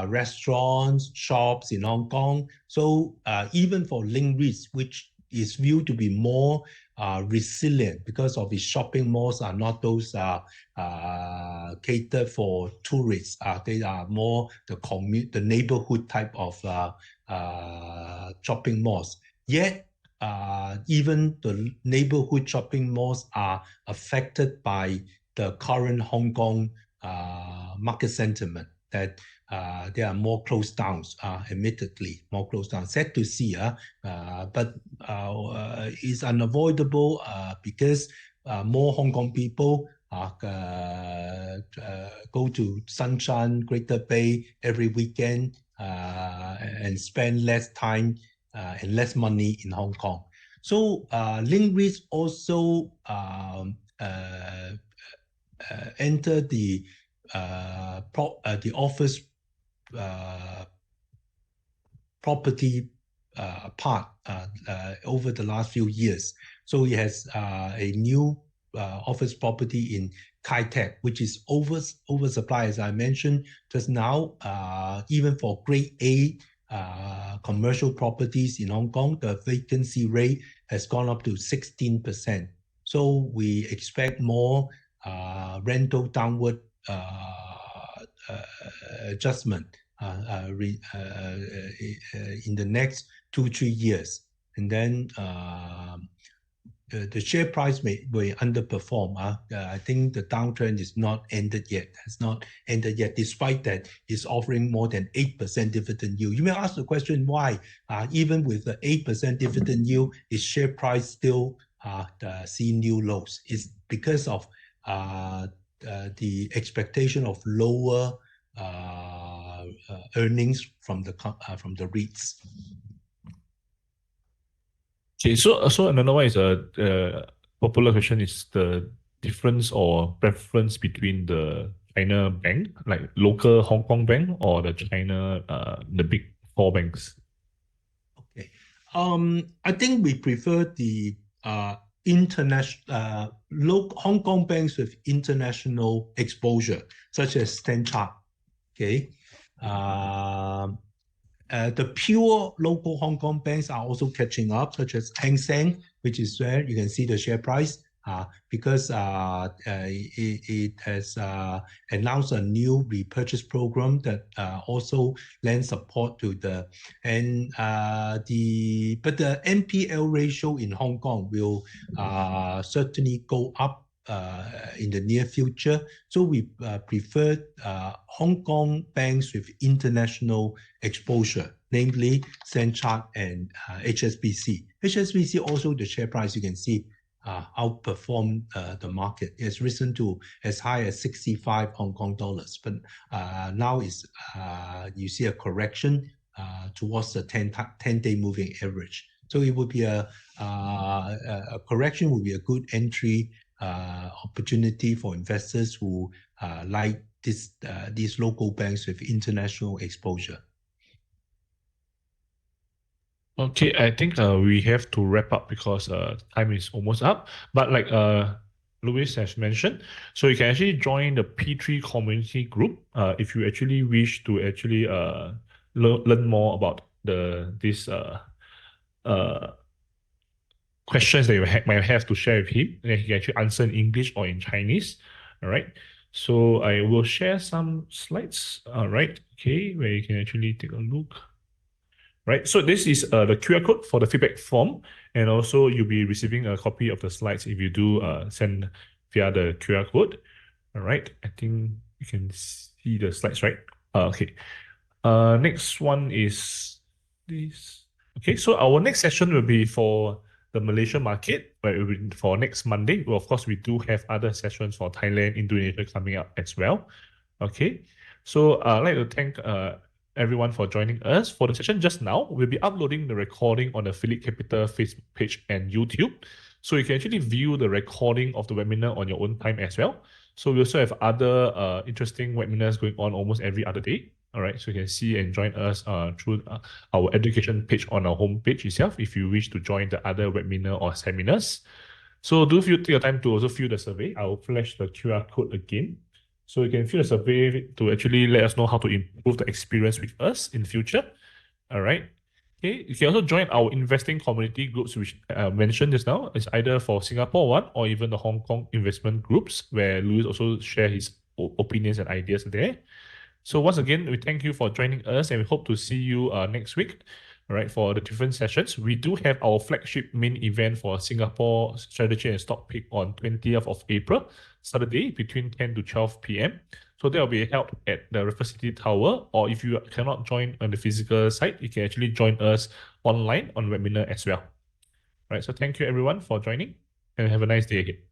restaurants, shops in Hong Kong. So even for Link REITs, which is viewed to be more resilient because of its shopping malls are not those catered for tourists. They are more the neighborhood type of shopping malls. Yet, even the neighborhood shopping malls are affected by the current Hong Kong market sentiment that there are more close downs, admittedly, more close downs. Sad to see, but it's unavoidable because more Hong Kong people go to Sunshine, Greater Bay every weekend and spend less time and less money in Hong Kong. So Link REITs also enter the office property part over the last few years. So it has a new office property in Kai Tak, which is oversupply, as I mentioned just now. Even for Grade A commercial properties in Hong Kong, the vacancy rate has gone up to 16%. So we expect more rental downward adjustment in the next 2-3 years. And then the share price may underperform. I think the downtrend is not ended yet. Has not ended yet, despite that it's offering more than 8% dividend yield. You may ask the question why, even with the 8% dividend yield, is share price still see new lows? It's because of the expectation of lower earnings from the REITs. Okay, so another one is a popular question is the difference or preference between the China bank, like local Hong Kong bank, or the China the big four banks. Okay, I think we prefer the international Hong Kong banks with international exposure, such as Standard. Okay, the pure local Hong Kong banks are also catching up, such as Hang Seng, which is where you can see the share price, because it has announced a new repurchase program that also lends support to the NPL ratio in Hong Kong will certainly go up in the near future. So we prefer Hong Kong banks with international exposure, namely Standard and HSBC. HSBC also, the share price you can see outperformed the market. It has risen to as high as 65 Hong Kong dollars, but now is you see a correction towards the 10-day moving average. So it would be a correction would be a good entry opportunity for investors who like these local banks with international exposure. Okay, I think we have to wrap up because time is almost up. But like Louis has mentioned, so you can actually join the P3 community group if you actually wish to actually learn more about this questions that you might have to share with him. And he can actually answer in English or in Chinese. All right. So I will share some slides. All right. Okay, where you can actually take a look. Right. So this is the QR code for the feedback form, and also you'll be receiving a copy of the slides if you do send via the QR code. All right. I think you can see the slides, right? Okay. Next one is this. Okay. So our next session will be for the Malaysia market, where it will be for next Monday. Well, of course, we do have other sessions for Thailand, Indonesia coming up as well. Okay. So I'd like to thank everyone for joining us. For the session just now, we'll be uploading the recording on the Phillip Capital Facebook page and YouTube. So you can actually view the recording of the webinar on your own time as well. So we also have other interesting webinars going on almost every other day. All right, so you can see and join us through our education page on our homepage itself if you wish to join the other webinar or seminars. So do take your time to also fill the survey. I'll flash the QR code again. So you can fill the survey to actually let us know how to improve the experience with us in future. All right. Okay, you can also join our investing community groups, which I mentioned just now. It's either for Singapore one or even the Hong Kong investment groups, where Louis also share his opinions and ideas there. So once again, we thank you for joining us, and we hope to see you next week, all right, for the different sessions. We do have our flagship main event for Singapore Strategy and Stock Pick on 20th of April, Saturday, between 10 to 12 p.m. So that will be held at the Raffles City Tower, or if you cannot join on the physical site, you can actually join us online on webinar as well. All right, so thank you everyone for joining, and have a nice day ahead.